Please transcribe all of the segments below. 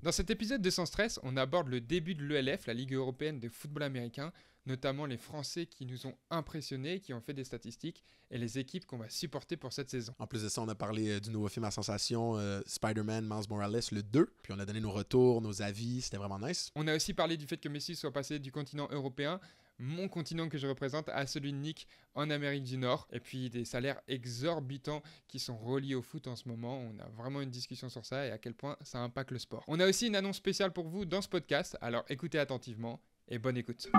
Dans cet épisode de Sans Stress, on aborde le début de l'ELF, la Ligue européenne de football américain, notamment les Français qui nous ont impressionnés, qui ont fait des statistiques, et les équipes qu'on va supporter pour cette saison. En plus de ça, on a parlé du nouveau film à sensation, Spider-Man, Miles Morales, le 2. Puis on a donné nos retours, nos avis, c'était vraiment nice. On a aussi parlé du fait que Messi soit passé du continent européen, mon continent que je représente, à celui de Nick en Amérique du Nord. Et puis des salaires exorbitants qui sont reliés au foot en ce moment. On a vraiment une discussion sur ça et à quel point ça impacte le sport. On a aussi une annonce spéciale pour vous dans ce podcast, alors écoutez attentivement et bonne écoute.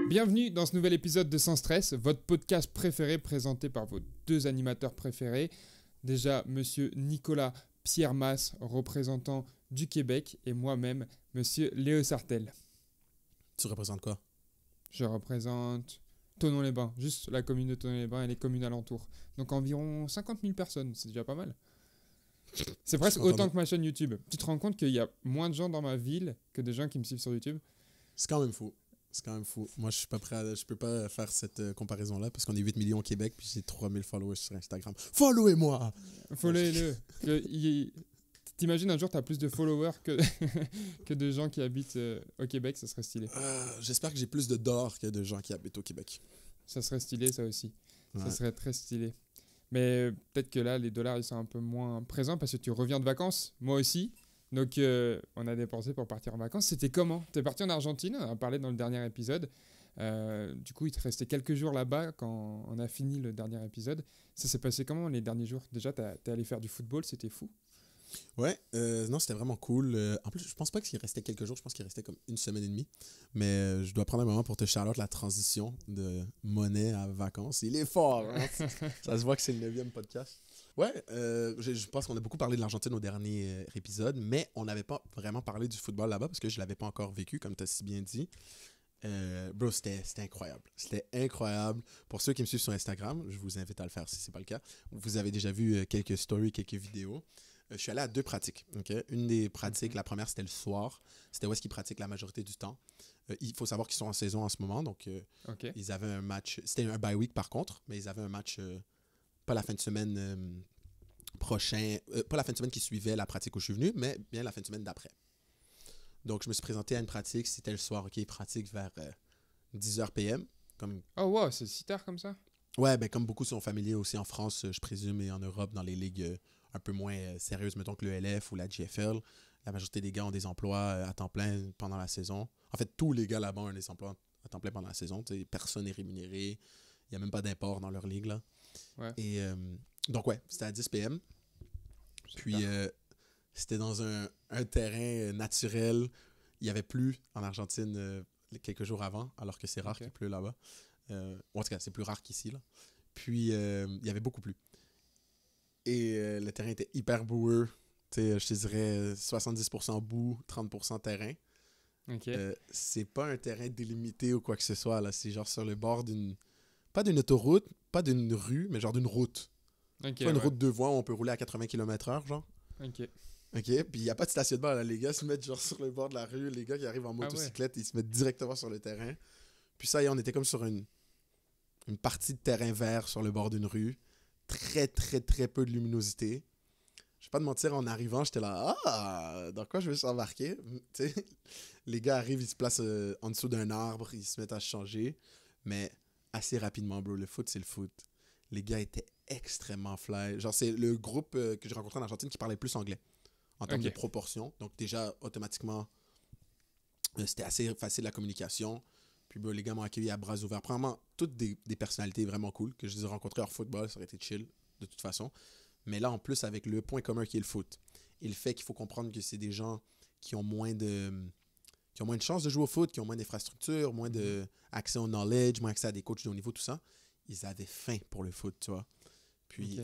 Bienvenue dans ce nouvel épisode de Sans Stress, votre podcast préféré présenté par vos deux animateurs préférés. Déjà, monsieur Nicolas Pierre Mas, représentant du Québec, et moi-même, monsieur Léo Sartel. Tu représentes quoi? Je représente Thonon-les-Bains, juste la commune de Thonon-les-Bains et les communes alentours. Donc environ 50 000 personnes, c'est déjà pas mal. C'est presque autant que ma chaîne YouTube. Tu te rends compte qu'il y a moins de gens dans ma ville que de gens qui me suivent sur YouTube? C'est quand même fou. C'est quand même fou. Moi, je suis pas prêt je peux pas faire cette comparaison-là parce qu'on est 8 millions au Québec puis j'ai 3000 followers sur Instagram. Followez-moi! Followez-le. T'imagines un jour, t'as plus de followers que de gens qui habitent au Québec, ça serait stylé. J'espère que j'ai plus de dollars que de gens qui habitent au Québec. Ça serait stylé, ça aussi. Ouais. Ça serait très stylé. Mais peut-être que là, les dollars, ils sont un peu moins présents parce que tu reviens de vacances, moi aussi. Donc, on a dépensé pour partir en vacances. C'était comment? T'es parti en Argentine, on en a parlé dans le dernier épisode. Du coup, il te restait quelques jours là-bas quand on a fini le dernier épisode. Ça s'est passé comment les derniers jours? Déjà, t'es allé faire du football, c'était fou. Ouais, non, c'était vraiment cool. En plus, je pense pas qu'il restait quelques jours, je pense qu'il restait comme une semaine et demie. Mais je dois prendre un moment pour te shout-out la transition de monnaie à vacances. Il est fort, hein? Ça se voit que c'est le 9e podcast. Ouais, je pense qu'on a beaucoup parlé de l'Argentine au dernier épisode, mais on n'avait pas vraiment parlé du football là-bas parce que je l'avais pas encore vécu, comme tu as si bien dit. Bro, c'était incroyable. C'était incroyable. Pour ceux qui me suivent sur Instagram, je vous invite à le faire si c'est pas le cas. Vous avez déjà vu quelques stories, quelques vidéos. Je suis allé à 2 pratiques. Okay? Une des pratiques, la première, c'était le soir. C'était où est-ce qu'ils pratiquent la majorité du temps. Il faut savoir qu'ils sont en saison en ce moment. Donc, ils avaient un match. C'était un bye week par contre, mais ils avaient un match pas la fin de semaine prochain. Pas la fin de semaine qui suivait la pratique où je suis venu, mais bien la fin de semaine d'après. Donc, je me suis présenté à une pratique. C'était le soir. OK, ils pratiquent vers 10h PM. Comme... Oh, wow, c'est si tard comme ça? Ouais, ben comme beaucoup sont familiers aussi en France, je présume, et en Europe, dans les ligues un peu moins sérieuses, mettons que le LF ou la GFL. La majorité des gars ont des emplois à temps plein pendant la saison. En fait, tous les gars là-bas ont des emplois à temps plein pendant la saison. T'sais, personne n'est rémunéré. Il n'y a même pas d'import dans leur ligue. Là. Ouais. Et donc, ouais, c'était à 10 PM. Puis, c'était dans un terrain naturel. Il n'y avait plu en Argentine quelques jours avant, alors que c'est rare qu'il pleut là-bas. En tout cas, c'est plus rare qu'ici. Là. Puis, il y avait beaucoup plu. Et le terrain était hyper boueux. Je te dirais 70% boue, 30% terrain. Okay. C'est pas un terrain délimité ou quoi que ce soit. Là. C'est genre sur le bord d'une... Pas d'une autoroute, pas d'une rue, mais genre d'une route. Soit une route de voies où on peut rouler à 80 km/h, genre. OK. Puis il n'y a pas de stationnement. Là. Les gars se mettent genre sur le bord de la rue. Les gars qui arrivent en motocyclette, ils se mettent directement sur le terrain. Puis ça, on était comme sur une partie de terrain vert sur le bord d'une rue. Très, très, très peu de luminosité. Je vais pas te mentir, en arrivant, j'étais là, dans quoi je vais s'embarquer? Les gars arrivent, ils se placent en dessous d'un arbre, ils se mettent à changer. Mais assez rapidement, bro, le foot, c'est le foot. Les gars étaient extrêmement fly. Genre, c'est le groupe que j'ai rencontré en Argentine qui parlait plus anglais en termes de proportion. Donc, déjà, automatiquement, c'était assez facile la communication. Puis, les gars m'ont accueilli à bras ouverts. Premièrement, toutes des personnalités vraiment cool que je les ai rencontrées hors football. Ça aurait été chill, de toute façon. Mais là, en plus, avec le point commun qui est le foot. Et le fait qu'il faut comprendre que c'est des gens qui ont moins de chances de jouer au foot, qui ont moins d'infrastructures, moins d'accès au knowledge, moins accès à des coachs de haut niveau, tout ça. Ils avaient faim pour le foot, tu vois. Puis,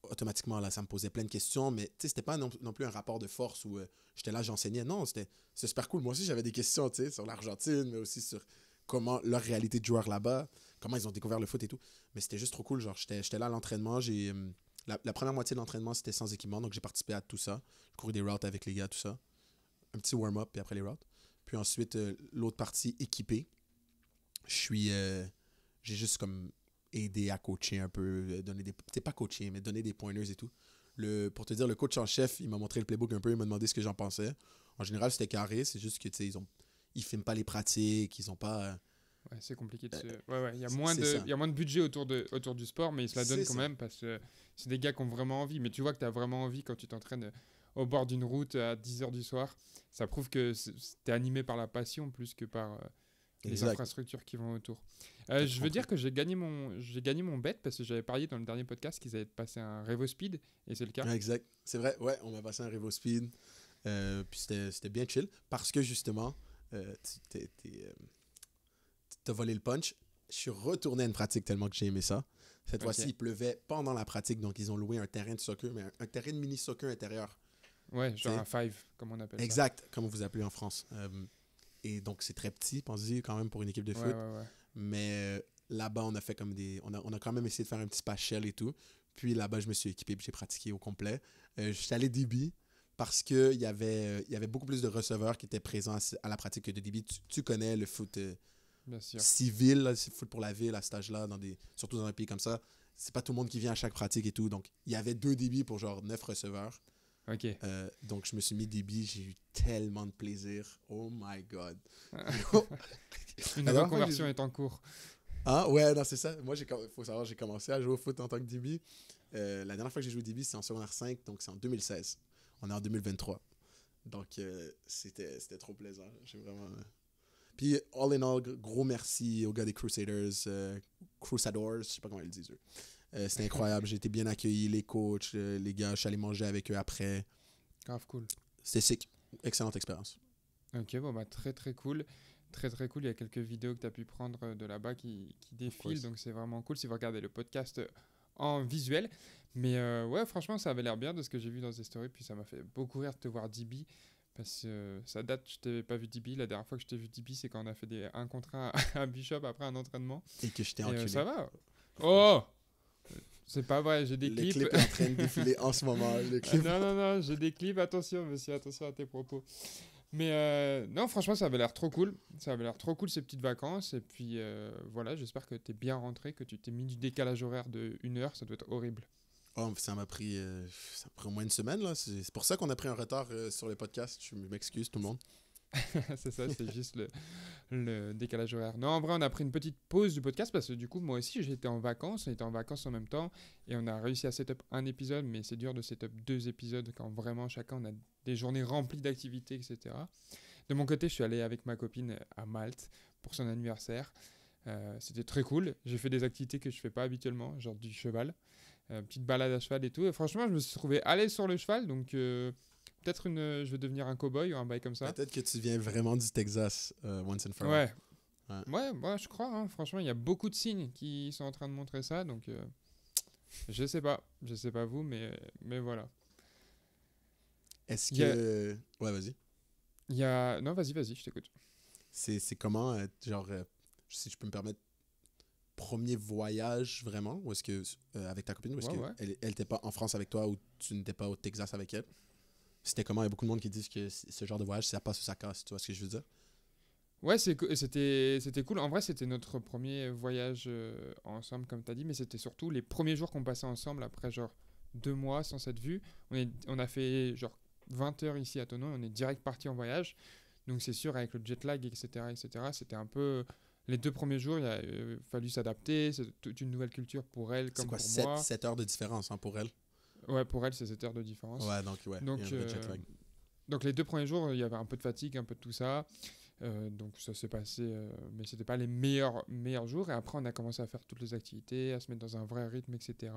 automatiquement, là, ça me posait plein de questions. Mais, tu sais, c'était pas non plus un rapport de force où j'étais là, j'enseignais. Non, c'est super cool. Moi aussi, j'avais des questions, tu sais, sur l'Argentine, mais aussi sur comment leur réalité de joueur là-bas, comment ils ont découvert le foot et tout. Mais c'était juste trop cool. Genre, j'étais là à l'entraînement. La première moitié de l'entraînement, c'était sans équipement. Donc, j'ai participé à tout ça. Je courais des routes avec les gars, tout ça. Un petit warm-up, puis après les routes. Puis ensuite, l'autre partie, équipée. J'ai juste comme aidé à coacher un peu, donner des... C'est pas coacher, mais donner des pointers et tout. Pour te dire, le coach en chef, il m'a montré le playbook un peu, il m'a demandé ce que j'en pensais. En général, c'était carré, c'est juste que, tu sais, ils filment pas les pratiques, ils ont pas... Ouais, c'est compliqué de se... Ouais, il y a ça. il y a moins de budget autour du sport, mais ils se la donnent C'est quand ça. même parce que c'est des gars qui ont vraiment envie. Mais tu vois que tu as vraiment envie quand tu t'entraînes au bord d'une route à 10h du soir. Ça prouve que tu es animé par la passion plus que par les Exact. infrastructures qui vont autour. T'as tout Je veux compris. dire que j'ai gagné mon bet parce que j'avais parié dans le dernier podcast qu'ils allaient passer un Revo Speed et c'est le cas. Ouais, exact. C'est vrai, ouais, on m'a passé un Revo Speed. Puis c'était bien chill parce que justement, t'as volé le punch. Je suis retourné à une pratique tellement que j'ai aimé ça. Cette fois-ci, il pleuvait pendant la pratique, donc ils ont loué un terrain de soccer, mais un terrain de mini-soccer intérieur. Ouais, genre un five, comme on appelle ça. Exact, comme vous appelez en France. Et donc, c'est très petit, pensez quand même pour une équipe de foot. Ouais. Mais là-bas, on a fait comme on a quand même essayé de faire un petit spatial et tout. Puis là-bas, je me suis équipé et j'ai pratiqué au complet. Je suis allé DB parce qu'il y avait beaucoup plus de receveurs qui étaient présents à la pratique que de DB. Tu connais le foot Bien sûr. civil, là, c'est foot pour la ville à cet âge-là, surtout dans un pays comme ça. C'est pas tout le monde qui vient à chaque pratique et tout. Donc, il y avait 2 DB pour genre 9 receveurs. Ok. Donc, je me suis mis DB. J'ai eu tellement de plaisir. Oh my God. Une reconversion est en cours. Ah ouais, non, c'est ça. Moi, faut savoir, j'ai commencé à jouer au foot en tant que DB. La dernière fois que j'ai joué au DB, c'est en secondaire 5, donc c'est en 2016. On est en 2023. Donc, c'était trop plaisant. J'ai vraiment... Puis, all in all, gros merci aux gars des Crusaders, Crusadors, je sais pas comment ils le disent eux. C'était incroyable, j'ai été bien accueilli, les coachs, les gars, je suis allé manger avec eux après. Grave cool. C'était sick, excellente expérience. Ok, bon bah très très cool. Très très cool, il y a quelques vidéos que tu as pu prendre de là-bas qui défilent, donc c'est vraiment cool si vous regardez le podcast en visuel. Mais ouais, franchement, ça avait l'air bien de ce que j'ai vu dans ces stories, puis ça m'a fait beaucoup rire de te voir DB. Parce que ça date, je t'avais pas vu DB. La dernière fois que je t'ai vu DB, c'est quand on a fait un contre un à Bishop après un entraînement. Et que je t'ai enculé. Ça va. Oh! C'est pas vrai, j'ai des clips. Le clip est en train de défiler en ce moment. Le clip. Non, j'ai des clips. Attention, monsieur, attention à tes propos. Mais non, franchement, ça avait l'air trop cool. Ça avait l'air trop cool ces petites vacances. Et puis voilà, j'espère que t'es bien rentré, que tu t'es mis du décalage horaire de 1 heure. Ça doit être horrible. Oh, ça m'a pris au moins une semaine. Là. C'est pour ça qu'on a pris un retard sur le podcast. Je m'excuse tout le monde. C'est ça, c'est juste le décalage horaire. Non, en vrai, on a pris une petite pause du podcast parce que du coup, moi aussi, j'étais en vacances. On était en vacances en même temps et on a réussi à setup un épisode, mais c'est dur de setup 2 épisodes quand vraiment chacun on a des journées remplies d'activités, etc. De mon côté, je suis allé avec ma copine à Malte pour son anniversaire. C'était très cool. J'ai fait des activités que je fais pas habituellement, genre du cheval. Petite balade à cheval et tout. Et franchement, je me suis trouvé à l'aise sur le cheval, donc peut-être je vais devenir un cow-boy ou un bail comme ça. Peut-être que tu viens vraiment du Texas, once and for all. Ouais, je crois. Hein. Franchement, il y a beaucoup de signes qui sont en train de montrer ça, donc je sais pas vous, mais voilà. Est-ce que... Ouais, vas-y. Non, vas-y, je t'écoute. C'est comment, genre, si je peux me permettre, premier voyage vraiment, ou est-ce que avec ta copine, ou est-ce qu'elle n'était pas en France avec toi ou tu n'étais pas au Texas avec elle? C'était comment? Il y a beaucoup de monde qui disent que ce genre de voyage, ça passe ou ça casse, tu vois ce que je veux dire? Ouais, c'était cool. En vrai, c'était notre premier voyage ensemble, comme tu as dit, mais c'était surtout les premiers jours qu'on passait ensemble après genre 2 mois sans s'être vus. On a fait genre 20 heures ici à Tonon, on est direct parti en voyage. Donc c'est sûr, avec le jet lag, etc., c'était un peu... Les 2 premiers jours, il a fallu s'adapter. C'est toute une nouvelle culture pour elle comme pour moi. 7 heures de différence hein, pour elle? Ouais, pour elle, c'est 7 heures de différence. Ouais, donc il y a un vrai jet lag. Donc les 2 premiers jours, il y avait un peu de fatigue, un peu de tout ça. Donc ça s'est passé, mais c'était pas les meilleurs jours. Et après, on a commencé à faire toutes les activités, à se mettre dans un vrai rythme, etc.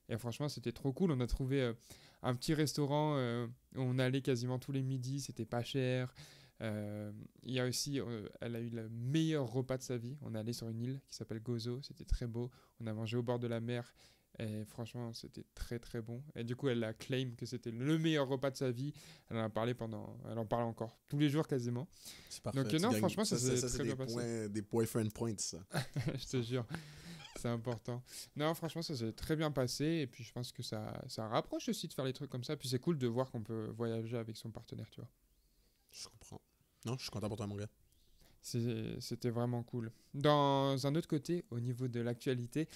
Et franchement, c'était trop cool. On a trouvé un petit restaurant où on allait quasiment tous les midis. C'était pas cher. Il y a aussi, elle a eu le meilleur repas de sa vie. On est allé sur une île qui s'appelle Gozo. C'était très beau. On a mangé au bord de la mer. Et franchement, c'était très très bon. Et du coup, elle a claim que c'était le meilleur repas de sa vie. Elle en parle encore tous les jours quasiment. C'est parfait. Donc non, franchement, ça s'est très bien passé. Des boyfriend points, ça. Je te jure, c'est important. Non, franchement, ça s'est très bien passé. Et puis, je pense que ça rapproche aussi de faire les trucs comme ça. Puis c'est cool de voir qu'on peut voyager avec son partenaire, tu vois. Je comprends. Non, je suis content pour toi, mon gars. C'était vraiment cool. Dans un autre côté, au niveau de l'actualité,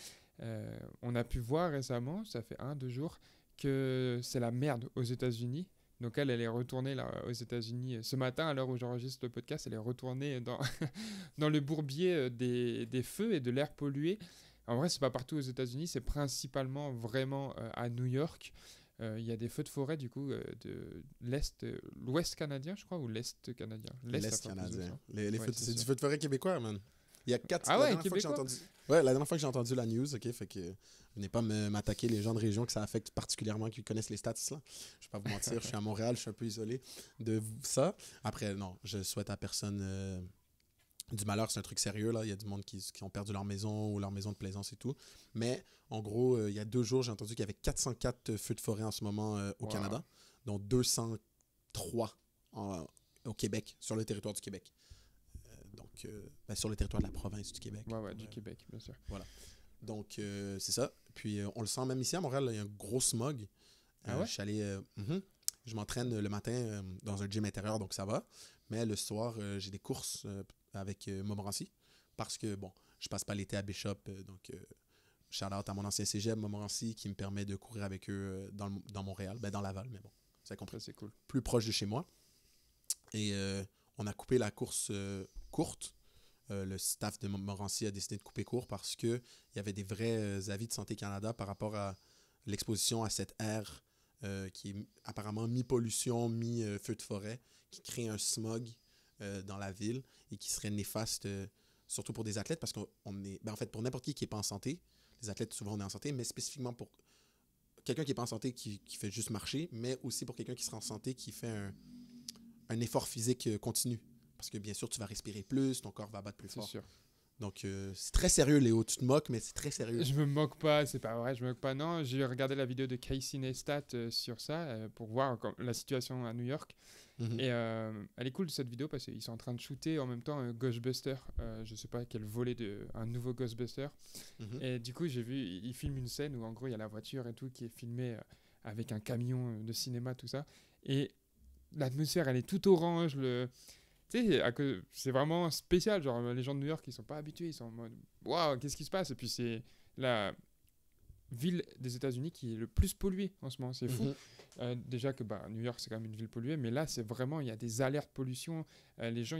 on a pu voir récemment, ça fait 1-2 jours, que c'est la merde aux États-Unis. Donc elle est retournée là, aux États-Unis ce matin, à l'heure où j'enregistre le podcast, elle est retournée dans, dans le bourbier des feux et de l'air pollué. En vrai, c'est pas partout aux États-Unis, c'est principalement vraiment à New York. Il y a des feux de forêt du coup de l'ouest canadien, je crois, ou l'est canadien. L'est canadien. C'est du feu de forêt québécois, man. Il y a 4 Ah ouais, québécois. La dernière fois que j'ai entendu la news, ok, fait que venez pas m'attaquer les gens de région que ça affecte particulièrement, qui connaissent les stats là. Je vais pas vous mentir, je suis à Montréal, je suis un peu isolé de ça. Après, non, je souhaite à personne du malheur, c'est un truc sérieux là. Il y a du monde qui ont perdu leur maison ou leur maison de plaisance et tout. Mais en gros, il y a 2 jours, j'ai entendu qu'il y avait 404 feux de forêt en ce moment au Canada, dont 203 au Québec, sur le territoire du Québec. Donc, sur le territoire de la province du Québec. Ouais, du Québec, bien sûr. Voilà. Donc, c'est ça. Puis, on le sent même ici à Montréal, il y a un gros smog. Je suis allé... je m'entraîne le matin dans un gym intérieur, donc ça va. Mais le soir, j'ai des courses avec Montmorency parce que, bon, je passe pas l'été à Bishop. Donc, shout-out à mon ancien cégep, Montmorency, qui me permet de courir avec eux dans Montréal. Dans Laval, mais bon, ça compris. C'est cool. Plus proche de chez moi. Et on a coupé la course courte. Le staff de Montmorency a décidé de couper court parce qu'il y avait des vrais avis de Santé Canada par rapport à l'exposition à cette aire qui est apparemment mi-pollution, mi-feu de forêt, qui crée un smog dans la ville et qui serait néfaste, surtout pour des athlètes, parce qu'on est... en fait, pour n'importe qui n'est pas en santé, les athlètes, souvent, on est en santé, mais spécifiquement pour quelqu'un qui n'est pas en santé, qui fait juste marcher, mais aussi pour quelqu'un qui sera en santé, qui fait un effort physique continu. Parce que bien sûr, tu vas respirer plus, ton corps va battre plus fort. C'est sûr. Donc, c'est très sérieux, Léo. Tu te moques, mais c'est très sérieux. Je me moque pas, c'est pas vrai, je me moque pas. Non, j'ai regardé la vidéo de Casey Neistat sur ça pour voir la situation à New York. Mm-hmm. Et elle est cool cette vidéo parce qu'ils sont en train de shooter en même temps un Ghostbuster. Je sais pas quel volet un nouveau Ghostbuster. Mm-hmm. Et du coup, j'ai vu, ils filment une scène où en gros, il y a la voiture et tout qui est filmée avec un camion de cinéma, tout ça. Et l'atmosphère, elle est toute orange. Tu sais, c'est vraiment spécial. Genre, les gens de New York, ils sont pas habitués. Ils sont en mode, waouh, qu'est-ce qui se passe? Et puis, c'est la ville des États-Unis qui est le plus polluée en ce moment. C'est fou. Mm-hmm. Déjà que New York, c'est quand même une ville polluée. Mais là, c'est vraiment, il y a des alertes pollution. Les gens,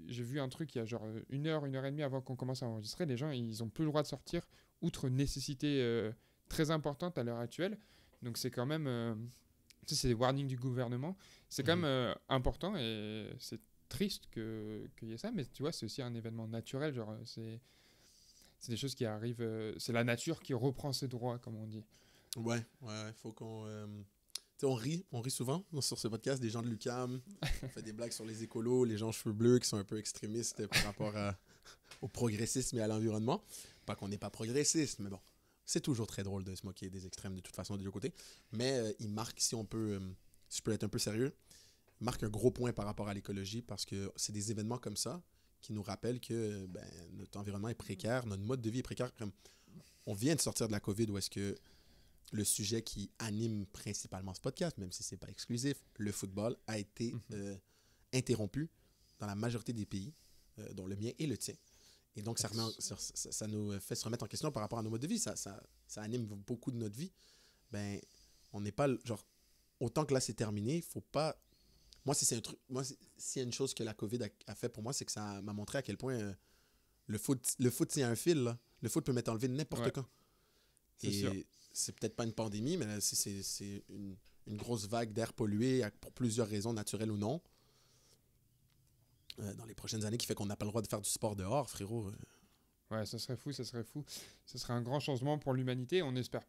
j'ai vu un truc il y a genre 1 heure et demie avant qu'on commence à enregistrer. Les gens, ils ont plus le droit de sortir, outre nécessité très importante à l'heure actuelle. Donc, c'est quand même. Tu sais, c'est des warnings du gouvernement. C'est quand même important et c'est triste qu'il y ait ça, mais tu vois, c'est aussi un événement naturel, genre c'est des choses qui arrivent, c'est la nature qui reprend ses droits, comme on dit. Ouais, faut qu'on... tu sais, on rit souvent sur ce podcast, des gens de l'UQAM, on fait des blagues sur les écolos, les gens aux cheveux bleus qui sont un peu extrémistes par rapport au progressisme et à l'environnement. Pas qu'on n'est pas progressiste, mais bon, c'est toujours très drôle de se moquer des extrêmes de toute façon des deux côtés, mais il marque, si je peux être un peu sérieux, marque un gros point par rapport à l'écologie parce que c'est des événements comme ça qui nous rappellent que notre environnement est précaire, notre mode de vie est précaire. On vient de sortir de la COVID où est-ce que le sujet qui anime principalement ce podcast, même si ce n'est pas exclusif, le football, a été interrompu dans la majorité des pays, dont le mien et le tien. Et donc, ça nous fait se remettre en question par rapport à nos modes de vie. Ça anime beaucoup de notre vie. On n'est pas... genre, autant que là, c'est terminé, il ne faut pas... Moi, s'il y a une chose que la COVID a fait pour moi, c'est que ça m'a montré à quel point le foot, c'est un fil. Là. Le foot peut m'être enlevé n'importe quand. C'est sûr. C'est peut-être pas une pandémie, mais là, c'est une grosse vague d'air pollué pour plusieurs raisons, naturelles ou non. Dans les prochaines années, qui fait qu'on n'a pas le droit de faire du sport dehors, frérot. Ouais, ça serait fou. Ce serait un grand changement pour l'humanité. On espère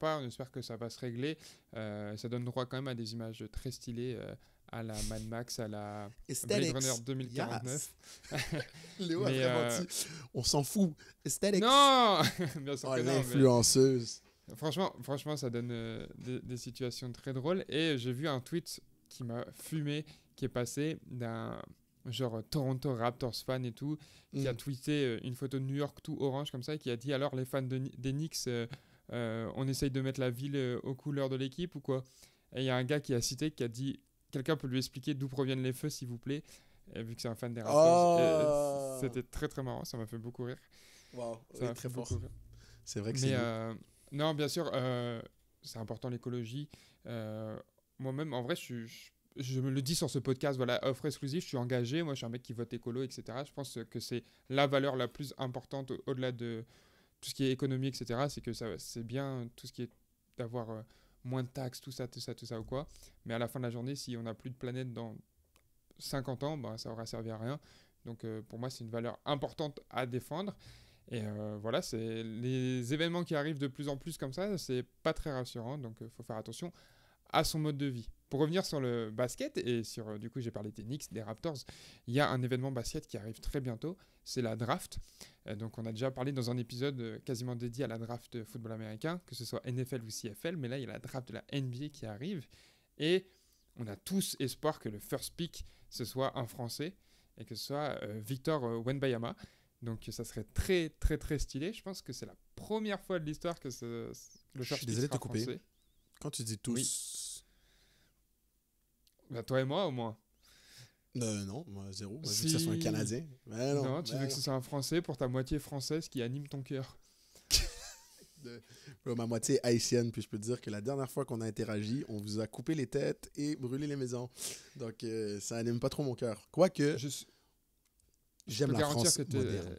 que ça va se régler. Ça donne droit quand même à des images très stylées, à la Mad Max, à la Blade Runner 2049. Yes. Léo a vraiment dit, on s'en fout. Aesthetics. Non. Bien sûr que non, l'influenceuse. Mais... Franchement, ça donne des situations très drôles. Et j'ai vu un tweet qui m'a fumé, qui est passé d'un genre Toronto Raptors fan et tout, qui a tweeté une photo de New York tout orange comme ça, et qui a dit alors les fans des Knicks, on essaye de mettre la ville aux couleurs de l'équipe ou quoi? Et il y a un gars qui a cité, qui a dit quelqu'un peut lui expliquer d'où proviennent les feux s'il vous plaît, vu que c'est un fan des Raptors. C'était très très marrant, ça m'a fait beaucoup rire. Wow, ça m'a très fait fort. beaucoup rire. C'est vrai que non, bien sûr, c'est important l'écologie. Moi-même, en vrai, je me le dis sur ce podcast, voilà, offre exclusive, je suis engagé. Moi, je suis un mec qui vote écolo, etc. Je pense que c'est la valeur la plus importante au-delà de tout ce qui est économie, etc. C'est que c'est bien tout ce qui est d'avoir moins de taxes, tout ça ou quoi. Mais à la fin de la journée, si on n'a plus de planète dans 50 ans, bah, ça aura servi à rien. Donc pour moi, c'est une valeur importante à défendre. Et voilà, c'est les événements qui arrivent de plus en plus comme ça, c'est pas très rassurant. Donc il faut faire attention à son mode de vie. Pour revenir sur le basket, et sur, du coup j'ai parlé des Knicks, des Raptors, il y a un événement basket qui arrive très bientôt, c'est la draft. Donc on a déjà parlé dans un épisode quasiment dédié à la draft de football américain, que ce soit NFL ou CFL, mais là il y a la draft de la NBA qui arrive, et on a tous espoir que le first pick, ce soit un Français, et que ce soit Victor Wembanyama. Donc ça serait très très très stylé. Je pense que c'est la première fois de l'histoire que le first pick sera français. Quand tu dis tous... Oui. Bah, toi et moi, au moins. Non, moi, zéro. Moi, je veux que ce soit un Canadien. Mais non, tu veux que ce soit un Français pour ta moitié française qui anime ton cœur. Ma moitié haïtienne, puis je peux te dire que la dernière fois qu'on a interagi, on vous a coupé les têtes et brûlé les maisons. Donc, ça anime pas trop mon cœur. Quoique, j'aime la France moderne.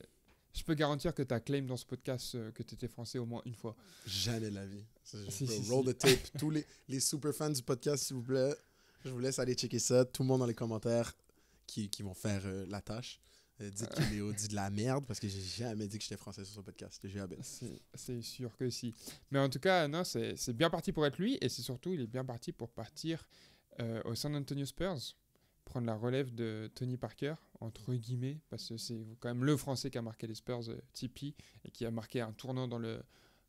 Je peux garantir que tu as claim dans ce podcast que tu étais français au moins une fois. Jamais de la vie. Roll the tape. Tous les super fans du podcast, s'il vous plaît, je vous laisse aller checker ça. Tout le monde dans les commentaires qui vont faire la tâche. Dites que Léo dit de la merde parce que j'ai jamais dit que j'étais français sur ce podcast. C'est sûr que si. Mais en tout cas, non, c'est bien parti pour être lui et c'est surtout, il est bien parti pour partir au San Antonio Spurs, prendre la relève de Tony Parker, entre guillemets, parce que c'est quand même le Français qui a marqué les Spurs, Tipeee, et qui a marqué un tournant dans le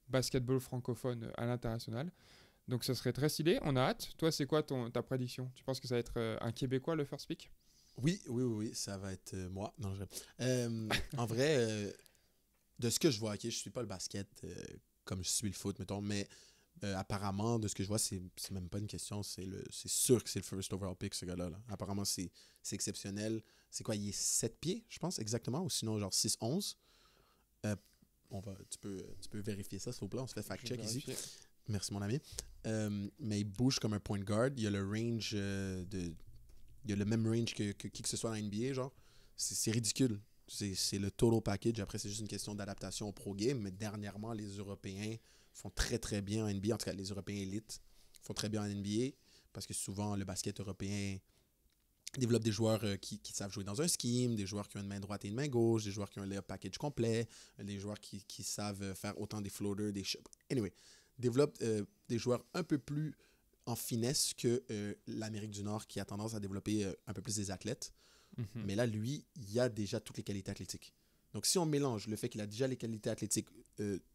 basketball francophone à l'international. Donc ça serait très stylé, on a hâte. Toi, c'est quoi ta prédiction? Tu penses que ça va être un Québécois, le first pick? Oui, ça va être moi. Non, en vrai, de ce que je vois, je suis pas le basket comme je suis le foot, mettons, mais apparemment, de ce que je vois, c'est même pas une question, c'est sûr que c'est le first overall pick, ce gars-là. Là. Apparemment, c'est exceptionnel. C'est quoi, il est 7 pieds, je pense, exactement, ou sinon genre 6'11". Tu peux vérifier ça, s'il vous plaît, on se fait fact-check ici. Merci, mon ami. Mais il bouge comme un point guard. Il a le range il y a le même range que qui que ce soit dans la NBA, genre. C'est ridicule. C'est le total package. Après, c'est juste une question d'adaptation au pro game. Mais dernièrement, les Européens font très, très bien en NBA. En tout cas, les Européens élites font très bien en NBA parce que souvent, le basket européen développe des joueurs qui savent jouer dans un scheme, des joueurs qui ont une main droite et une main gauche, des joueurs qui ont un layup package complet, des joueurs qui savent faire autant des floaters, des... Anyway, développe des joueurs un peu plus en finesse que l'Amérique du Nord qui a tendance à développer un peu plus des athlètes. Mm-hmm. Mais là, lui, il a déjà toutes les qualités athlétiques. Donc, si on mélange le fait qu'il a déjà les qualités athlétiques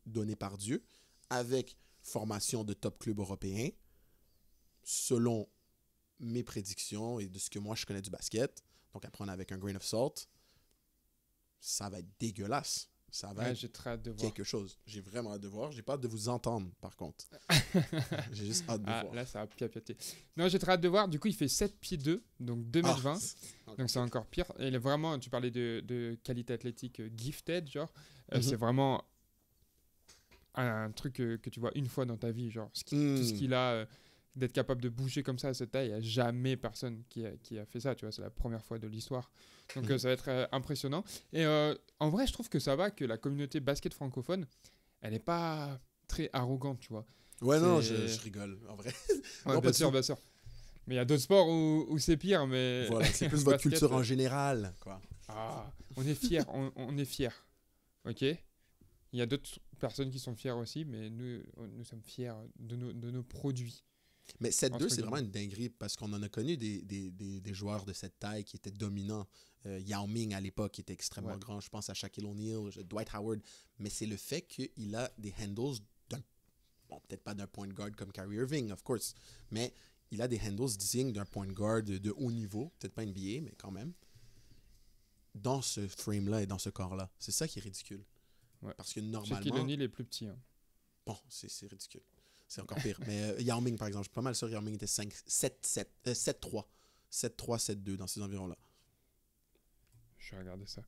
données par Dieu avec formation de top club européen, selon mes prédictions et de ce que moi je connais du basket, donc à prendre avec un grain of salt, ça va être dégueulasse. Ça va être j'ai très hâte de voir. Quelque chose. J'ai vraiment hâte de voir. J'ai pas hâte de vous entendre, par contre. J'ai juste hâte de voir. Là, ça va piapiater. Non, j'ai très hâte de voir. Du coup, il fait 7 pieds 2, donc 2m20. Donc, c'est encore pire. Et il est vraiment, tu parlais de qualité athlétique gifted, genre. C'est vraiment un truc que tu vois une fois dans ta vie, genre. Tout ce qu'il a... d'être capable de bouger comme ça à cette taille, il n'y a jamais personne qui a fait ça, tu vois, c'est la première fois de l'histoire. Donc ça va être impressionnant. Et en vrai, je trouve que ça va, que la communauté basket francophone, elle n'est pas très arrogante, tu vois. Ouais, non, je rigole, en vrai. Ouais, non, bien sûr. Mais il y a d'autres sports où c'est pire, mais... Voilà, c'est plus votre culture en général, quoi. Ah, on est fiers, on est fiers, ok? Il y a d'autres personnes qui sont fières aussi, mais nous sommes fiers de nos produits. Mais 7-2, c'est vraiment une dinguerie parce qu'on en a connu des joueurs de cette taille qui étaient dominants. Yao Ming, à l'époque, qui était extrêmement grand. Je pense à Shaquille O'Neal, Dwight Howard. Mais c'est le fait qu'il a des handles peut-être pas d'un point guard comme Kyrie Irving, of course, mais il a des handles dignes d'un point guard de haut niveau. Peut-être pas NBA, mais quand même. Dans ce frame-là et dans ce corps-là. C'est ça qui est ridicule. Ouais. Parce que normalement... Shaquille O'Neal est plus petit. Hein. Bon, c'est ridicule. C'est encore pire. Mais Yao Ming, par exemple, je suis pas mal sûr que Yao Ming était 7-3. 7-3, 7-2 dans ces environs-là. Je vais regarder ça.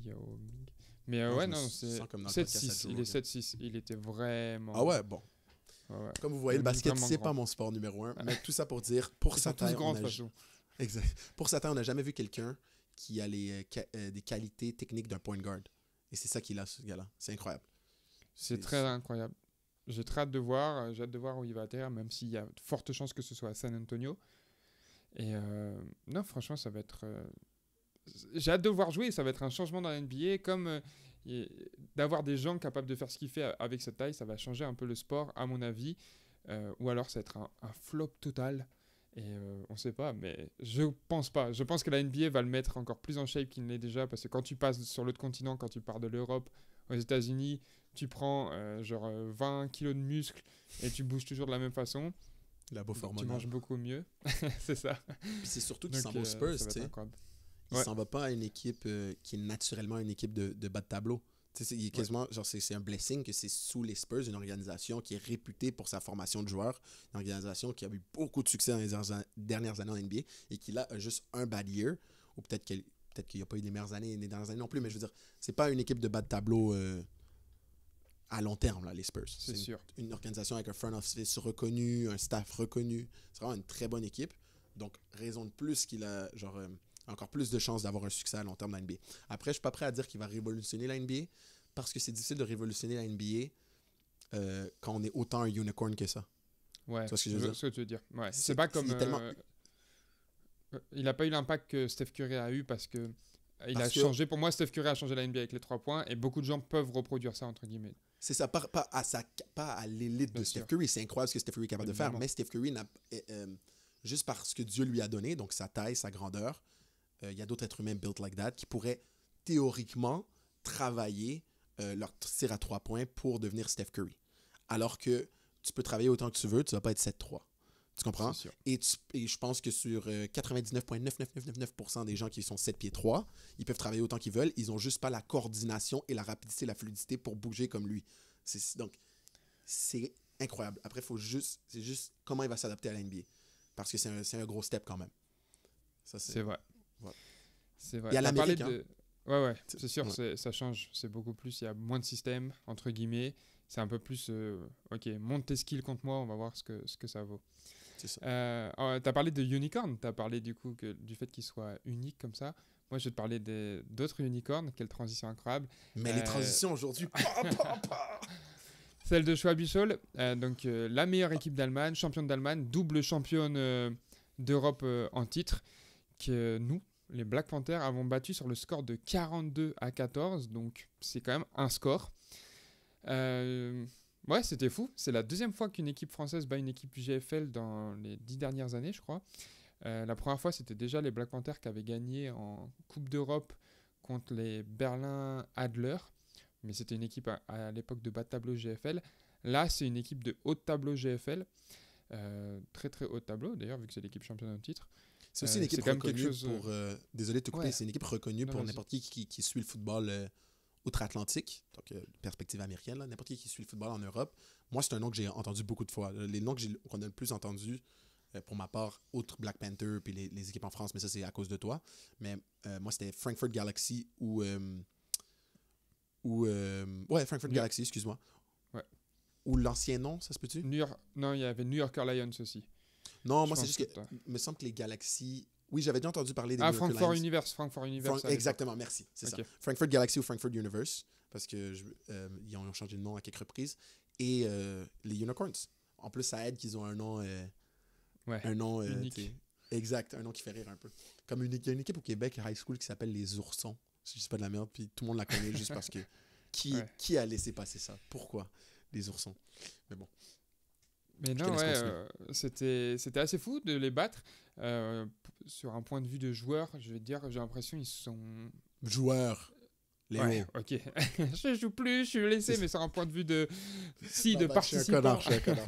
Yao Ming. Mais ouais, non, c'est 7-6. Il est 7-6. Il était vraiment... Ah ouais, bon. Ouais. Comme vous voyez, le basket, c'est pas mon sport numéro 1. Mais tout ça pour dire, pour sa taille, on n'a jamais vu quelqu'un qui a des qualités techniques d'un point guard. Et c'est ça qu'il a, ce gars-là. C'est incroyable. C'est très incroyable. J'ai très hâte de voir. J'ai hâte de voir où il va atterrir, même s'il y a de fortes chances que ce soit à San Antonio. Et non, franchement, ça va être... J'ai hâte de le voir jouer. Ça va être un changement dans la NBA. Comme d'avoir des gens capables de faire ce qu'il fait avec cette taille, ça va changer un peu le sport, à mon avis. Ou alors, ça va être un flop total. Et on ne sait pas, mais je pense pas. Je pense que la NBA va le mettre encore plus en shape qu'il ne l'est déjà. Parce que quand tu passes sur l'autre continent, quand tu pars de l'Europe aux États-Unis, tu prends 20 kilos de muscles et tu bouges toujours de la même façon. La beau format. Tu manges beaucoup mieux. C'est ça. Puis c'est surtout qu'il s'en va aux Spurs, tu sais. Il s'en va pas à une équipe qui est naturellement une équipe de bas de tableau. Il est quasiment, genre, c'est un blessing que c'est sous les Spurs, une organisation qui est réputée pour sa formation de joueurs, une organisation qui a eu beaucoup de succès dans les dernières années en NBA et qui là a juste un bad year, ou peut-être qu'il n'y a pas eu des meilleures années les dernières années non plus, mais je veux dire, c'est pas une équipe de bas de tableau à long terme, là, les Spurs. C'est sûr. Une organisation avec un front office reconnu, un staff reconnu. C'est vraiment une très bonne équipe. Donc, raison de plus qu'il a encore plus de chances d'avoir un succès à long terme dans la NBA. Après, je suis pas prêt à dire qu'il va révolutionner la NBA parce que c'est difficile de révolutionner la NBA quand on est autant un unicorn que ça. Ouais, tu vois ce que tu veux dire. Ouais. C'est pas comme... il n'a pas eu l'impact que Steph Curry a eu parce que changé. Pour moi, Steph Curry a changé la NBA avec les 3 points et beaucoup de gens peuvent reproduire ça, entre guillemets. C'est ça, pas à l'élite de Steph Curry. C'est incroyable ce que Steph Curry est capable de faire, mais Steph Curry, juste parce que Dieu lui a donné, donc sa taille, sa grandeur, il y a d'autres êtres humains built like that qui pourraient théoriquement travailler leur tir à 3 points pour devenir Steph Curry. Alors que tu peux travailler autant que tu veux, tu vas pas être 7-3. Tu comprends? Et je pense que sur 99,9999% des gens qui sont 7 pieds 3, ils peuvent travailler autant qu'ils veulent. Ils n'ont juste pas la coordination et la rapidité, la fluidité pour bouger comme lui. Donc, c'est incroyable. Après, c'est juste comment il va s'adapter à la NBA. Parce que c'est un gros step quand même. Ça, c'est vrai. Ouais. C'est vrai. Il y a l'Amérique. Ouais, c'est sûr, ça change. C'est beaucoup plus. Il y a moins de systèmes, entre guillemets. C'est un peu plus, OK, monte tes skills contre moi, on va voir ce que ça vaut. C'est ça. Tu as parlé de unicorn, tu as parlé du fait qu'ils soient uniques comme ça. Moi, je vais te parler d'autres unicorns. Quelle transition incroyable. Mais les transitions aujourd'hui, celle de Schwäbisch Hall, la meilleure équipe d'Allemagne, championne d'Allemagne, double championne d'Europe en titre, que nous, les Black Panthers, avons battu sur le score de 42-14. Donc, c'est quand même un score. Ouais, c'était fou. C'est la deuxième fois qu'une équipe française bat une équipe GFL dans les 10 dernières années, je crois. La première fois, c'était déjà les Black Panthers qui avaient gagné en Coupe d'Europe contre les Berlin Adler. Mais c'était une équipe à l'époque de bas de tableau GFL. Là, c'est une équipe de haut de tableau GFL. Très, très haut de tableau, d'ailleurs, vu que c'est l'équipe championne de titre. C'est aussi une équipe reconnue pour... désolé de te couper, ouais. C'est une équipe reconnue pour n'importe qui suit le football... outre-Atlantique, donc perspective américaine, n'importe qui suit le football en Europe. Moi, c'est un nom que j'ai entendu beaucoup de fois. Les noms qu'on a le plus entendus, pour ma part, outre Black Panther puis les équipes en France, mais ça, c'est à cause de toi. Mais moi, c'était Frankfurt Galaxy Frankfurt Galaxy, excuse-moi. Ouais. Ou l'ancien nom, ça se peut-tu? Non, il y avait New Yorker Lions aussi. Non, moi, c'est juste que... Il me semble que les Galaxies... Oui, j'avais déjà entendu parler des New Yorker Lions. Frankfurt Universe. Exactement, merci. C'est ça. Frankfurt Galaxy ou Frankfurt Universe, parce qu'ils ont changé de nom à quelques reprises. Et les Unicorns. En plus, ça aide qu'ils ont un nom... un nom unique. Exact, un nom qui fait rire un peu. Comme il y a une équipe au Québec, high school, qui s'appelle les Oursons. Je dis pas de la merde, puis tout le monde la connaît juste parce que... Qui a laissé passer ça? Pourquoi les Oursons? Mais bon. Mais non, c'était assez fou de les battre. Sur un point de vue de joueurs, je vais te dire, j'ai l'impression qu'ils sont... Joueurs. Léo. Ouais, ok. Je joue plus, je suis laissé, mais sur un point de vue de... de participants. Je suis un connard.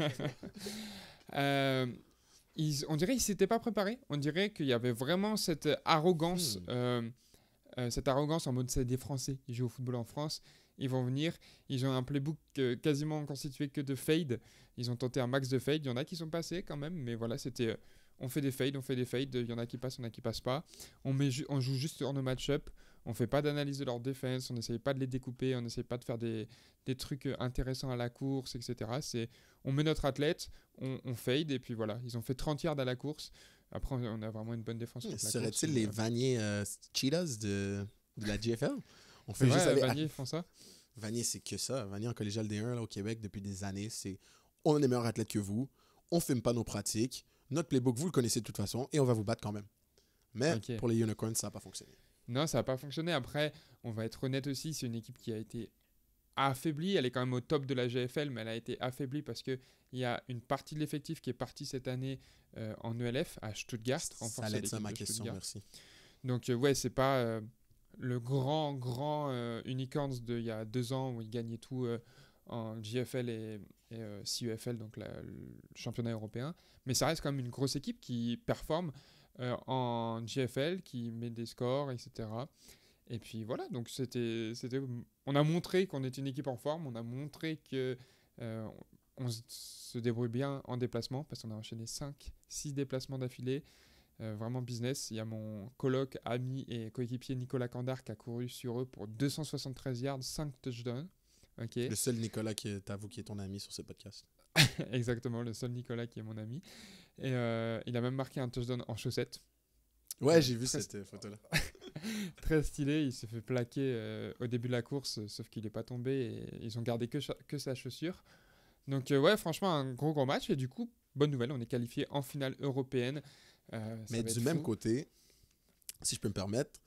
On dirait qu'ils ne s'étaient pas préparés. On dirait qu'il y avait vraiment cette arrogance. Cette arrogance en mode c'est des Français. Ils jouent au football en France. Ils vont venir. Ils ont un playbook quasiment constitué que de fade. Ils ont tenté un max de fade. Il y en a qui sont passés quand même. Mais voilà, c'était... on fait des fades, il y en a qui passent, il y en a qui passent pas. On joue juste sur nos match-up, on fait pas d'analyse de leur défense, on n'essaye pas de les découper, on n'essaye pas de faire des trucs intéressants à la course, etc. On met notre athlète, on fade, et puis voilà. Ils ont fait 30 yards à la course. Après, on a vraiment une bonne défense. Serait-il les Vanier Cheetahs de la GFL? On fait juste aller... Vanier font ça. Vanier, c'est que ça. Vanier en collégial D1 là, au Québec depuis des années, c'est on est meilleurs athlètes que vous, on ne filme pas nos pratiques, notre playbook, vous le connaissez de toute façon, et on va vous battre quand même. Mais pour les Unicorns, ça n'a pas fonctionné. Non, ça n'a pas fonctionné. Après, on va être honnête aussi, c'est une équipe qui a été affaiblie. Elle est quand même au top de la GFL, mais elle a été affaiblie parce qu'il y a une partie de l'effectif qui est partie cette année en ELF à Stuttgart. Ça allait être ça ma question, merci. Donc, c'est pas le grand Unicorns d'il y a 2 ans où ils gagnaient tout en GFL et CUFL, donc le championnat européen. Mais ça reste quand même une grosse équipe qui performe en GFL, qui met des scores, etc. Et puis voilà, donc on a montré qu'on était une équipe en forme, on a montré que on se débrouille bien en déplacement, parce qu'on a enchaîné 5-6 déplacements d'affilée, vraiment business. Il y a mon coloc, ami et coéquipier Nicolas Candard qui a couru sur eux pour 273 yards, 5 touchdowns. Okay. Le seul Nicolas qui est ton ami sur ce podcast. Exactement, le seul Nicolas qui est mon ami. Et il a même marqué un touchdown en chaussettes. Ouais, j'ai vu cette photo-là. Très stylé, il s'est fait plaquer au début de la course, sauf qu'il n'est pas tombé et ils ont gardé que sa chaussure. Donc franchement, un gros match. Et du coup, bonne nouvelle, on est qualifié en finale européenne. Mais du même côté, si je peux me permettre,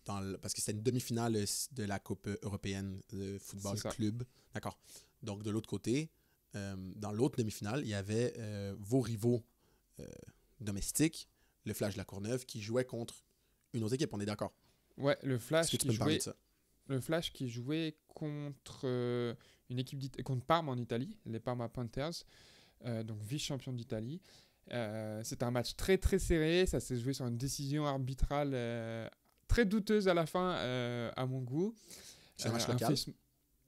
parce que c'était une demi-finale de la Coupe européenne de football club. D'accord. Donc de l'autre côté, dans l'autre demi-finale, il y avait vos rivaux domestiques, le Flash de la Courneuve, qui jouait contre une autre équipe, on est d'accord? Ouais, le Flash Est-ce que tu peux me parler de ça? Le Flash qui jouait contre une équipe contre Parme en Italie, les Parma Panthers, donc vice-champion d'Italie. C'était un match très très serré, ça s'est joué sur une décision arbitrale très douteuse à la fin, à mon goût. C'est un match local?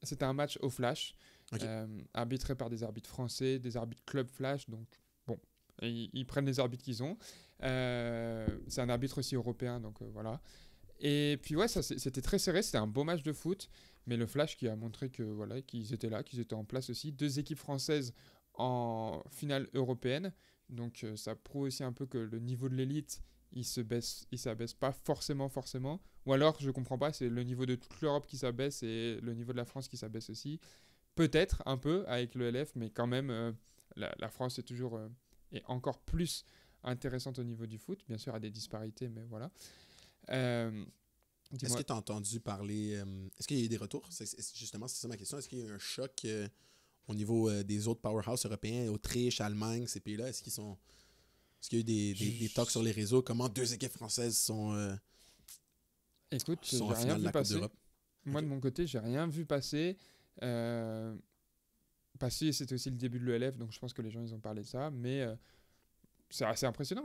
C'était un match au Flash, okay. Arbitré par des arbitres français, des arbitres club Flash, donc bon, ils prennent les arbitres qu'ils ont. C'est un arbitre aussi européen, donc voilà. Et puis c'était très serré, c'était un beau match de foot, mais le Flash qui a montré que voilà, qu'ils étaient là, qu'ils étaient en place aussi. 2 équipes françaises en finale européenne, donc ça prouve aussi un peu que le niveau de l'élite il s'abaisse pas forcément, ou alors je comprends pas, c'est le niveau de toute l'Europe qui s'abaisse et le niveau de la France qui s'abaisse aussi, peut-être un peu avec le LF, mais quand même la France est toujours et encore plus intéressante au niveau du foot, bien sûr à des disparités, mais voilà. Est-ce que tu as entendu parler, est-ce qu'il y a eu des retours? Justement, c'est ça ma question, est-ce qu'il y a eu un choc au niveau des autres powerhouses européens, Autriche, Allemagne, ces pays-là, est-ce qu'il y a eu des talks sur les réseaux? Comment 2 équipes françaises sont Écoute, j'ai rien vu passer. Moi, de mon côté, j'ai rien vu passer. Parce que c'était aussi le début de l'ELF, donc je pense que les gens ils ont parlé de ça. Mais c'est assez impressionnant.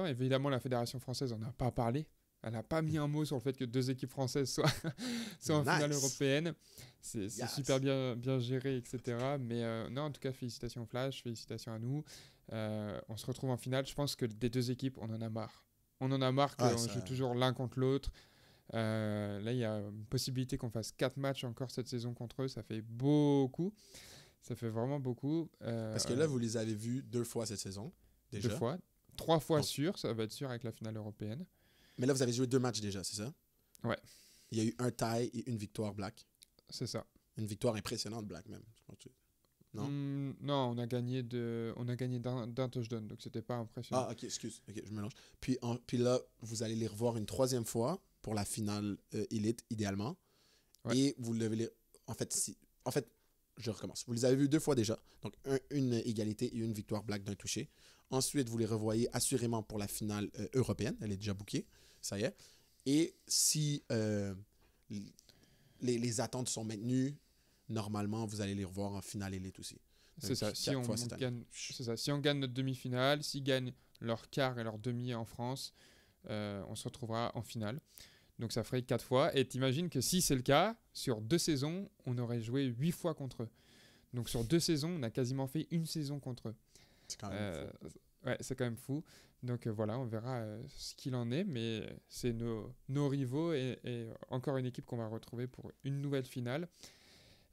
Évidemment, la Fédération française n'en a pas parlé. Elle n'a pas mis un mot sur le fait que 2 équipes françaises soient en finale européenne. C'est super bien géré, etc. Mais non, en tout cas, félicitations Flash, félicitations à nous. On se retrouve en finale. Je pense que des 2 équipes, on en a marre. On en a marre qu'on joue toujours l'un contre l'autre. Là, il y a une possibilité qu'on fasse 4 matchs encore cette saison contre eux. Ça fait beaucoup. Ça fait vraiment beaucoup. Parce que là, vous les avez vus 2 fois cette saison, déjà. 2 fois. 3 fois sûr, ça va être sûr avec la finale européenne. Mais là, vous avez joué 2 matchs déjà, c'est ça? Ouais. Il y a eu un tie et une victoire Black. C'est ça. Une victoire impressionnante Black même. Non? Non, on a gagné d'un touchdown, donc c'était pas impressionnant. Ah, ok, excuse. Ok, je mélange. Puis là, vous allez les revoir une 3e fois pour la finale élite, idéalement. Ouais. Et vous devez les... En fait, je recommence. Vous les avez vus 2 fois déjà. Donc, une égalité et une victoire Black d'un touché. Ensuite, vous les revoyez assurément pour la finale européenne. Elle est déjà bookée. Ça y est. Et si les attentes sont maintenues, normalement, vous allez les revoir en finale élite aussi. C'est ça. Si on gagne notre demi-finale, s'ils gagnent leur quart et leur demi en France, on se retrouvera en finale. Donc ça ferait 4 fois. Et t'imagines que si c'est le cas, sur 2 saisons, on aurait joué 8 fois contre eux. Donc sur 2 saisons, on a quasiment fait une saison contre eux. C'est quand même Ouais, c'est quand même fou. Donc voilà, on verra ce qu'il en est, mais c'est nos rivaux et encore une équipe qu'on va retrouver pour une nouvelle finale.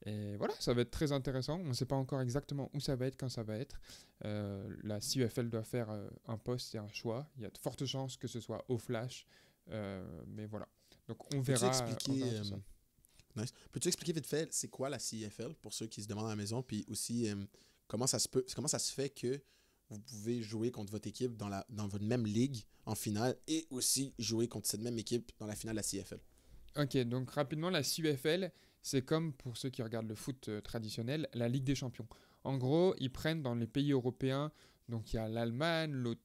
Et voilà, ça va être très intéressant. On ne sait pas encore exactement où ça va être, quand ça va être. La CUFL doit faire un poste et un choix. Il y a de fortes chances que ce soit au flash. Mais voilà. Donc on verra. Nice. Peux-tu expliquer vite fait, c'est quoi la CFL pour ceux qui se demandent à la maison, puis aussi comment ça se fait que vous pouvez jouer contre votre équipe dans votre même ligue en finale et aussi jouer contre cette même équipe dans la finale de la CFL? Ok, donc rapidement, la CUFL, c'est comme pour ceux qui regardent le foot traditionnel, la Ligue des Champions. En gros, ils prennent dans les pays européens, donc il y a l'Allemagne,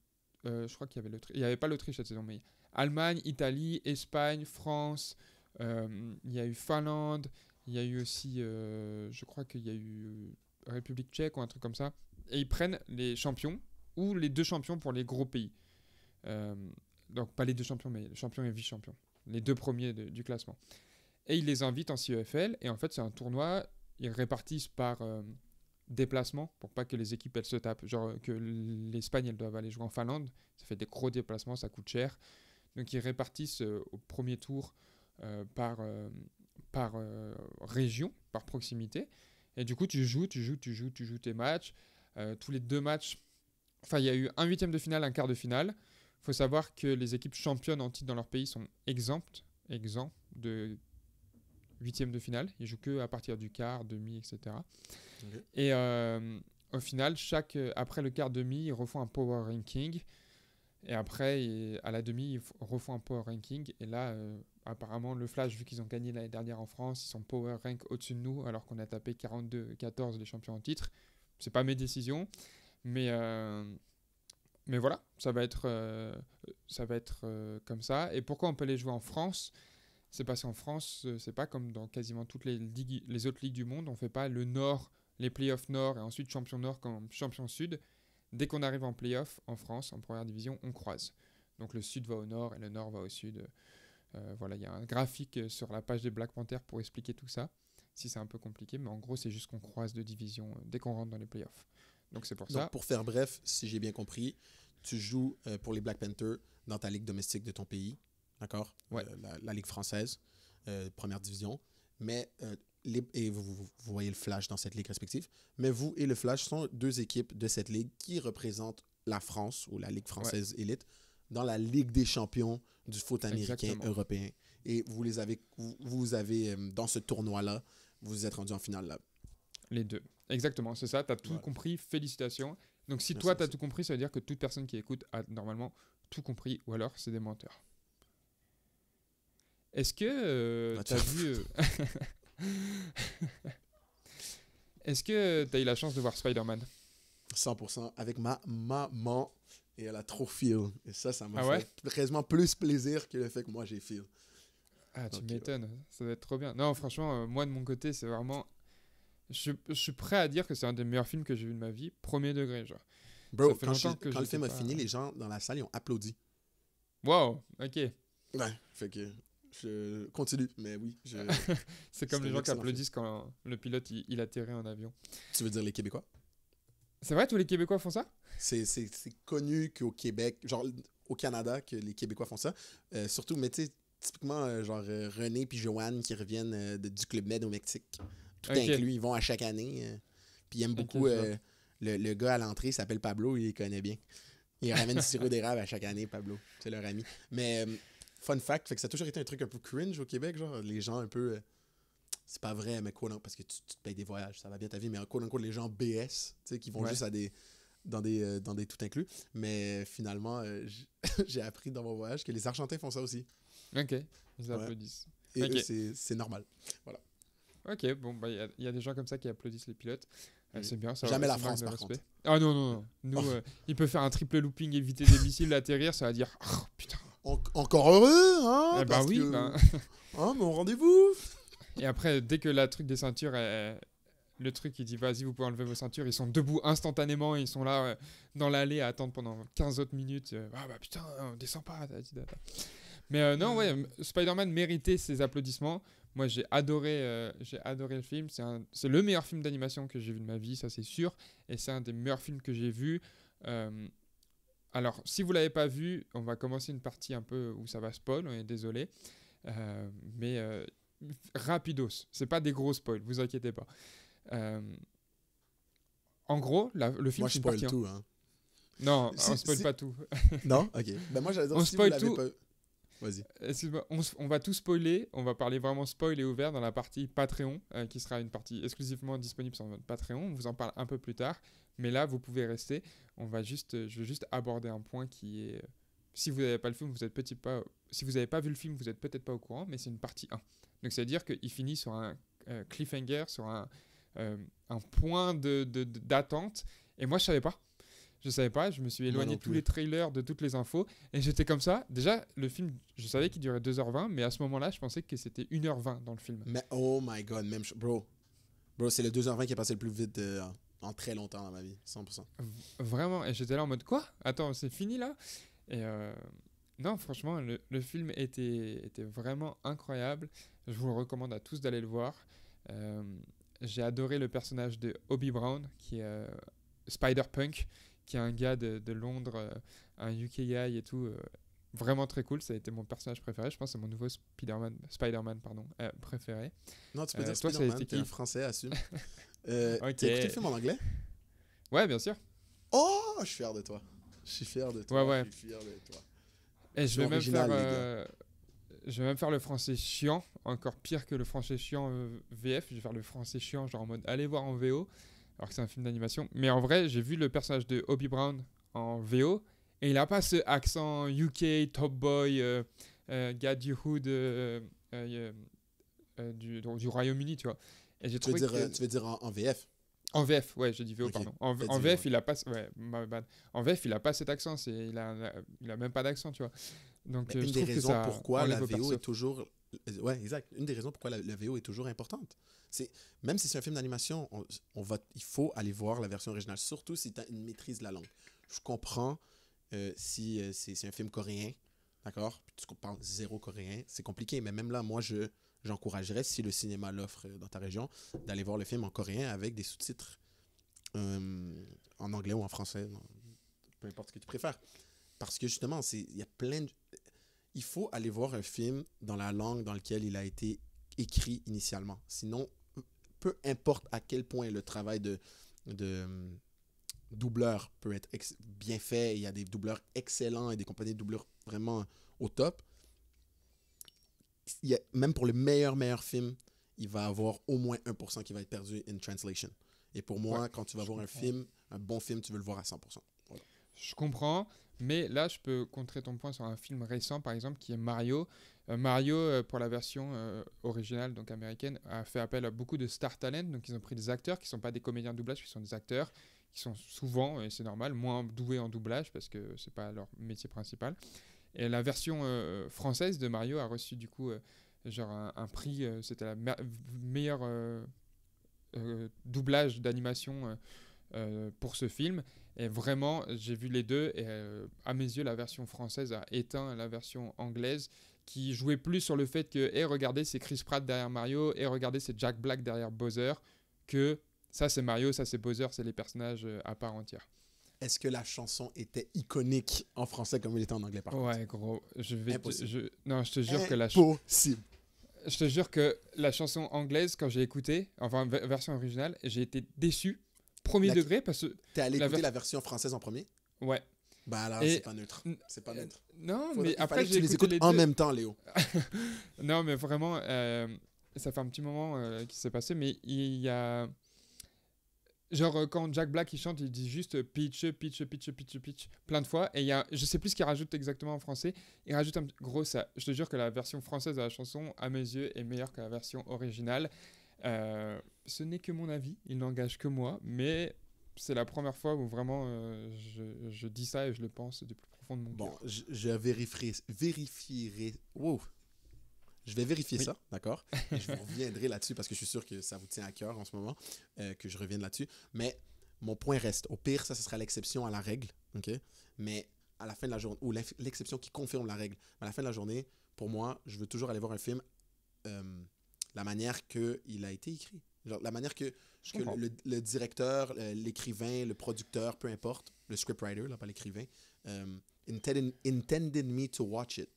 je crois qu'il y avait l'Autriche, il n'y avait pas l'Autriche cette saison, mais Allemagne, Italie, Espagne, France, il y a eu Finlande, il y a eu aussi, je crois qu'il y a eu République tchèque ou un truc comme ça, et ils prennent les champions ou les deux champions pour les gros pays. Euh, donc pas les deux champions, mais le champion et vice-champion, les deux premiers du classement. Et ils les invitent en CEFL, et en fait c'est un tournoi, ils répartissent par déplacement, pour pas que les équipes elles se tapent, genre que l'Espagne elles doivent aller jouer en Finlande, ça fait des gros déplacements, ça coûte cher, donc ils répartissent au premier tour par région, par proximité, et du coup tu joues tes matchs, tous les deux matchs, enfin il y a eu un huitième de finale, un quart de finale. Il faut savoir que les équipes championnes en titre dans leur pays sont exemptes de huitième de finale. Ils jouent que à partir du quart, demi, etc. Okay. Et au final, après le quart, demi, ils refont un power ranking. Et après, à la demi, ils refont un power ranking. Et là, apparemment, le Flash, vu qu'ils ont gagné l'année dernière en France, ils sont power rank au-dessus de nous, alors qu'on a tapé 42-14 les champions en titre. C'est pas mes décisions, mais voilà, ça va être comme ça. Et pourquoi on peut les jouer en France ? C'est parce qu'en France, c'est pas comme dans quasiment toutes les autres ligues du monde. On fait pas le Nord, les playoffs Nord et ensuite champion Nord comme champion Sud. Dès qu'on arrive en playoff en France, en première division, on croise. Donc le Sud va au Nord et le Nord va au Sud. Voilà, il y a un graphique sur la page des Black Panthers pour expliquer tout ça. Si c'est un peu compliqué, mais en gros, c'est juste qu'on croise de division dès qu'on rentre dans les playoffs. Donc c'est pour ça. Donc pour faire bref, si j'ai bien compris, tu joues pour les Black Panthers dans ta ligue domestique de ton pays, d'accord? Ouais. La ligue française, première division. Mais et vous voyez le Flash dans cette ligue respective. Mais vous et le Flash sont deux équipes de cette ligue qui représentent la France ou la Ligue française élite dans la Ligue des champions du foot américain européen. Et vous avez dans ce tournoi-là, vous êtes rendu en finale là. Les deux. Exactement, c'est ça, tu as tout compris, félicitations. Donc si toi tu as tout compris, ça veut dire que toute personne qui écoute a normalement tout compris, ou alors c'est des menteurs. Est-ce que tu as vu... Est-ce que tu as eu la chance de voir Spider-Man ? 100%, avec ma maman, et elle a trop feel. Et ça m'a fait quasiment plus plaisir que le fait que moi j'ai feel. Ah, tu m'étonnes, ça va être trop bien. Non, franchement, moi de mon côté, c'est vraiment... Je suis prêt à dire que c'est un des meilleurs films que j'ai vu de ma vie, premier degré, genre. Bro, quand le film a fini, les gens dans la salle, ils ont applaudi. Wow, ok. Ouais, fait que je continue, mais oui. C'est comme les gens qui applaudissent quand le pilote il atterrit en avion. Tu veux dire les Québécois? C'est vrai, tous les Québécois font ça? C'est connu qu'au Québec, genre au Canada, que les Québécois font ça. Surtout, mais tu sais, typiquement, genre René puis Joanne qui reviennent du Club Med au Mexique. Tout inclus, ils vont à chaque année. Puis ils aiment beaucoup le gars à l'entrée, il s'appelle Pablo, il les connaît bien. Il ramène du sirop d'érable à chaque année, Pablo. C'est leur ami. Mais fun fact, fait que ça a toujours été un truc un peu cringe au Québec, genre les gens un peu... c'est pas vrai, mais quoi, non, parce que tu te payes des voyages, ça va bien ta vie, mais quoi, les gens BS, tu sais, qui vont juste dans des tout inclus. Mais finalement, j'ai appris dans mon voyage que les Argentins font ça aussi. Ok, ils applaudissent. Et eux, c'est normal. Voilà. Ok, bon, bah y a des gens comme ça qui applaudissent les pilotes. C'est bien, ça. Jamais la France, par contre. Ah non. Nous, il peut faire un triple looping, éviter des missiles, atterrir, ça va dire oh, putain. Encore heureux, hein? Bah oui. Hein, mon rendez-vous. Et après, dès que la truc des ceintures, le truc, il dit vas-y, vous pouvez enlever vos ceintures. Ils sont debout instantanément, ils sont là dans l'allée à attendre pendant 15 autres minutes. Ah bah putain, on descend pas. Mais non, ouais, Spider-Man méritait ses applaudissements. Moi, j'ai adoré le film. C'est le meilleur film d'animation que j'ai vu de ma vie, ça c'est sûr. Et c'est un des meilleurs films que j'ai vu. Alors, si vous l'avez pas vu, on va commencer une partie un peu où ça va spoil, on est désolé. Mais rapidos, c'est pas des gros spoils, vous inquiétez pas. Euh, En gros, le film, Moi, je c'est une spoil partie 1. tout, hein. Non, on spoil pas tout. Non? Ok. Ben moi, j'allais dire, On si vous spoil l'avez tout. pas... Vas-y. Excuse-moi, on va tout spoiler. On va parler vraiment spoil et ouvert dans la partie Patreon, qui sera une partie exclusivement disponible sur notre Patreon. On vous en parle un peu plus tard. Mais là, vous pouvez rester. Je vais juste aborder un point qui est... Si vous n'avez pas le film, vous êtes peut-être pas... Si vous n'avez pas vu le film, vous êtes peut-être pas au courant, mais c'est une partie 1. Donc, ça veut dire qu'il finit sur un cliffhanger, sur un point d'attente. Et moi, je savais pas. Je savais pas, je me suis éloigné de tous les trailers, de toutes les infos, et j'étais comme ça. Déjà, le film, je savais qu'il durait 2h20, mais à ce moment-là, je pensais que c'était 1h20 dans le film. Mais oh my god, même bro. Bro, c'est le 2h20 qui est passé le plus vite en très longtemps dans ma vie, 100%. Vraiment, et j'étais là en mode quoi? Attends, c'est fini là? Et non, franchement, le film était vraiment incroyable. Je vous le recommande à tous d'aller le voir. J'ai adoré le personnage de Obi Brown, qui est Spider-Punk, qui est un gars de Londres, un UK guy et tout, vraiment très cool. Ça a été mon personnage préféré. Je pense que c'est mon nouveau Spider-Man préféré. Non, tu peux dire toi, Spider-Man, t'es un français, assume. Ok. T'as écouté le film en anglais? Ouais, bien sûr. Oh, je suis fier de toi. Je suis fier de toi. Ouais. Je suis fier de toi. Et je vais même original, faire... je vais même faire le français chiant, encore pire que le français chiant VF. Je vais faire le français chiant, genre en mode allez voir en VO, alors que c'est un film d'animation. Mais en vrai, j'ai vu le personnage de Obi Brown en VO, et il a pas ce accent UK, Top Boy, gars du Hood du Royaume-Uni, tu vois. Et j'ai trouvé Tu veux dire en VF? En VF, ouais, j'ai dit VO, Ok. pardon. En VF, il a pas... Ouais, my bad. En VF, il a pas cet accent, il a même pas d'accent, tu vois. Donc, une je des trouve que raisons ça pourquoi la enlève au VO perso. est toujours... Ouais, exact. Une des raisons pourquoi la VO est toujours importante. Même si c'est un film d'animation, il faut aller voir la version originale, surtout si tu as une maîtrise de la langue. Je comprends si c'est un film coréen, d'accord? Puis tu parles zéro coréen, c'est compliqué, mais même là, moi, j'encouragerais, si le cinéma l'offre dans ta région, d'aller voir le film en coréen avec des sous-titres en anglais ou en français, peu importe ce que tu préfères. Parce que justement, il y a plein de... Il faut aller voir un film dans la langue dans laquelle il a été écrit initialement. Sinon, peu importe à quel point le travail de doubleur peut être bien fait, il y a des doubleurs excellents et des compagnies de doubleurs vraiment au top. Même pour le meilleur film, il va avoir au moins 1% qui va être perdu in translation. Et pour moi, quand tu vas voir un bon film, tu veux le voir à 100%. Voilà. Je comprends, mais là, je peux contrer ton point sur un film récent, par exemple, qui est Mario. Mario, pour la version originale, donc américaine, a fait appel à beaucoup de star talent. Donc, ils ont pris des acteurs qui ne sont pas des comédiens de doublage, qui sont des acteurs qui sont souvent, et c'est normal, moins doués en doublage parce que c'est pas leur métier principal. Et la version française de Mario a reçu du coup genre un prix, c'était la meilleure doublage d'animation pour ce film. Et vraiment, j'ai vu les deux et à mes yeux, la version française a éteint la version anglaise qui jouait plus sur le fait que, hey, regardez, c'est Chris Pratt derrière Mario, et regardez, c'est Jack Black derrière Bowser, que ça c'est Mario, ça c'est Bowser, c'est les personnages à part entière. Est-ce que la chanson était iconique en français comme elle était en anglais par contre? Ouais, gros, Impossible. non, je te jure que Impossible. je te jure que la chanson anglaise, quand j'ai écouté, enfin version originale, j'ai été déçu, premier degré, parce que... T'es allé écouter la version française en premier? Ouais. Bah alors, c'est pas neutre. C'est pas neutre. Non, mais après, j'ai les écoutes en même temps, Léo. Non, mais vraiment, ça fait un petit moment qu'il s'est passé, mais il y a... Genre, quand Jack Black il chante, il dit juste pitch, pitch, pitch, pitch, pitch, plein de fois. Et il y a, je sais plus ce qu'il rajoute exactement en français. Il rajoute un gros, ça. Je te jure que la version française de la chanson, à mes yeux, est meilleure que la version originale. Ce n'est que mon avis, il n'engage que moi, mais c'est la première fois où vraiment je dis ça et je le pense du plus profond de mon cœur. Bon, je vérifierai. Wow. Je vais vérifier ça, d'accord? Et je vous reviendrai là-dessus parce que je suis sûr que ça vous tient à cœur en ce moment, que je revienne là-dessus. Mais mon point reste. Au pire, ça sera l'exception à la règle, ok? Mais à la fin de la journée, ou l'exception qui confirme la règle. Mais à la fin de la journée, pour moi, je veux toujours aller voir un film la manière qu'il a été écrit. Genre, la manière que le directeur, l'écrivain, le producteur, peu importe, le scriptwriter, là, pas l'écrivain, intended me to watch it.